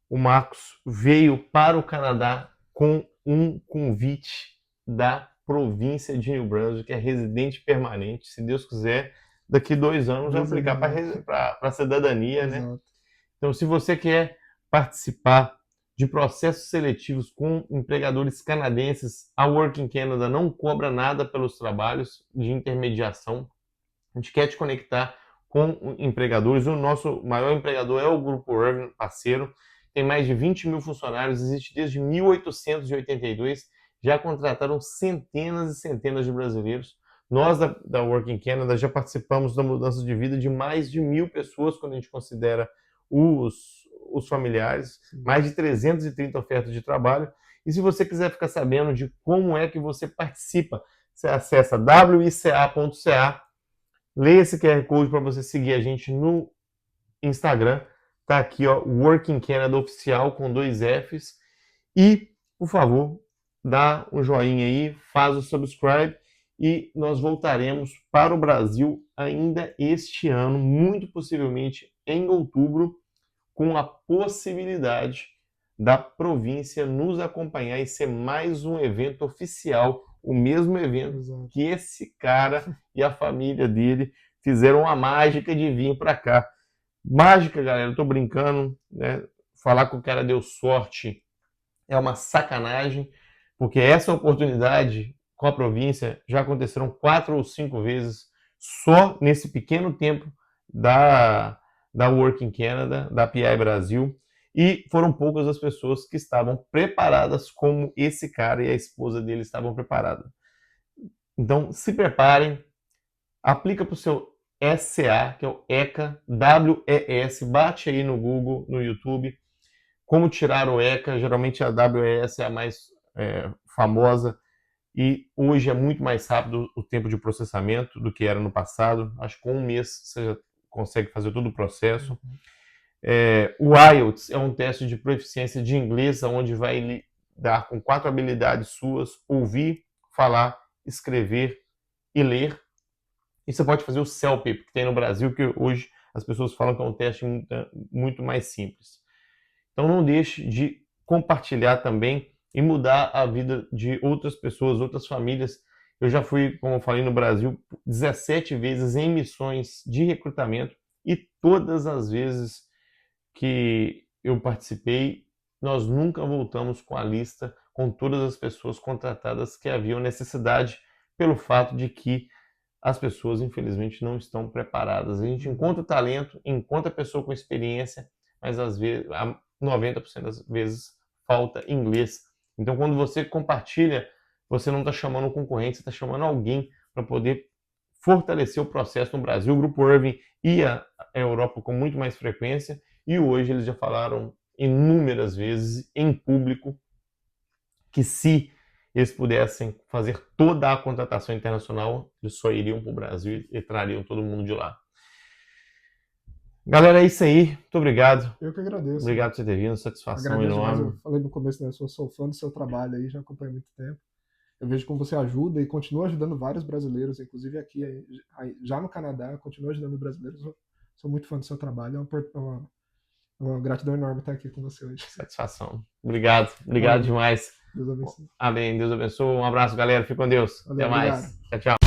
O Marcos veio para o Canadá com um convite da província de New Brunswick, que é residente permanente. Se Deus quiser, daqui 2 anos vai
Deus é
aplicar
bom, né?
para a cidadania, né?
Exato.
Então, se você quer participar de processos seletivos com empregadores canadenses, a Work in Canada não cobra nada pelos trabalhos de intermediação. A gente quer te conectar com empregadores. O nosso maior empregador é o Grupo Irving, parceiro. Tem mais de 20 mil funcionários, existe desde 1882. Já contrataram centenas e centenas de brasileiros. Nós, da Work in Canada, já participamos da mudança de vida de mais de 1.000 pessoas, quando a gente considera os familiares.
Sim.
Mais de 330 ofertas de trabalho. E se você quiser ficar sabendo de como é que você participa, você acessa wica.ca. Leia esse QR Code para você seguir a gente no Instagram. Tá aqui, ó, Working Canada Oficial com 2 Fs. E, por favor, dá um joinha aí, faz o subscribe e nós voltaremos para o Brasil ainda este ano, muito possivelmente em outubro, com a possibilidade da província nos acompanhar e ser mais um evento oficial, o mesmo evento
Exato.
que esse cara e a família dele fizeram a mágica de vir para cá. Mágica, galera, eu tô brincando, né? Falar que o cara deu sorte é uma sacanagem, porque essa oportunidade com a província já aconteceram 4 ou 5 vezes só nesse pequeno tempo da Work in Canada, da PI Brasil, e foram poucas as pessoas que estavam preparadas como esse cara e a esposa dele estavam preparadas. Então, se preparem, aplica para o seu SCA, que é o ECA, WES, bate aí no Google, no YouTube, como tirar o ECA, geralmente a WES é a mais famosa, e hoje é muito mais rápido o tempo de processamento do que era no passado. Acho que com um mês você já consegue fazer todo o processo.
Uhum.
O IELTS é um teste de proficiência de inglês, onde vai lidar com 4 habilidades suas: ouvir, falar, escrever e ler. E você pode fazer o CELPIP, que tem no Brasil, que hoje as pessoas falam que é um teste muito mais simples. Então não deixe de compartilhar também e mudar a vida de outras pessoas, outras famílias Eu já fui, como eu falei, no Brasil 17 vezes em missões de recrutamento e todas as vezes que eu participei, nós nunca voltamos com a lista com todas as pessoas contratadas que haviam necessidade, pelo fato de que as pessoas, infelizmente, não estão preparadas. A gente encontra o talento, encontra a pessoa com experiência, mas às vezes, 90% das vezes, falta inglês. Então, quando você compartilha, você não está chamando um concorrente, você está chamando alguém para poder fortalecer o processo no Brasil. O Grupo Irving ia à Europa com muito mais frequência e hoje eles já falaram inúmeras vezes em público que se eles pudessem fazer toda a contratação internacional, eles só iriam para o Brasil e trariam todo mundo de lá. Galera, é isso aí. Muito obrigado.
Eu que agradeço.
Obrigado por você ter vindo. Satisfação
Agradeço demais.
enorme.
Eu falei no começo, né? Eu sou fã do seu trabalho aí, já acompanho há muito tempo. Eu vejo como você ajuda e continua ajudando vários brasileiros, inclusive aqui, já no Canadá, continua ajudando brasileiros. Eu sou muito fã do seu trabalho. É uma gratidão enorme estar aqui com você hoje.
Satisfação. Obrigado. Obrigado demais.
Deus abençoe.
Amém. Deus abençoe. Um abraço, galera. Fique com Deus.
Valeu,
Até mais.
obrigado.
Tchau, tchau.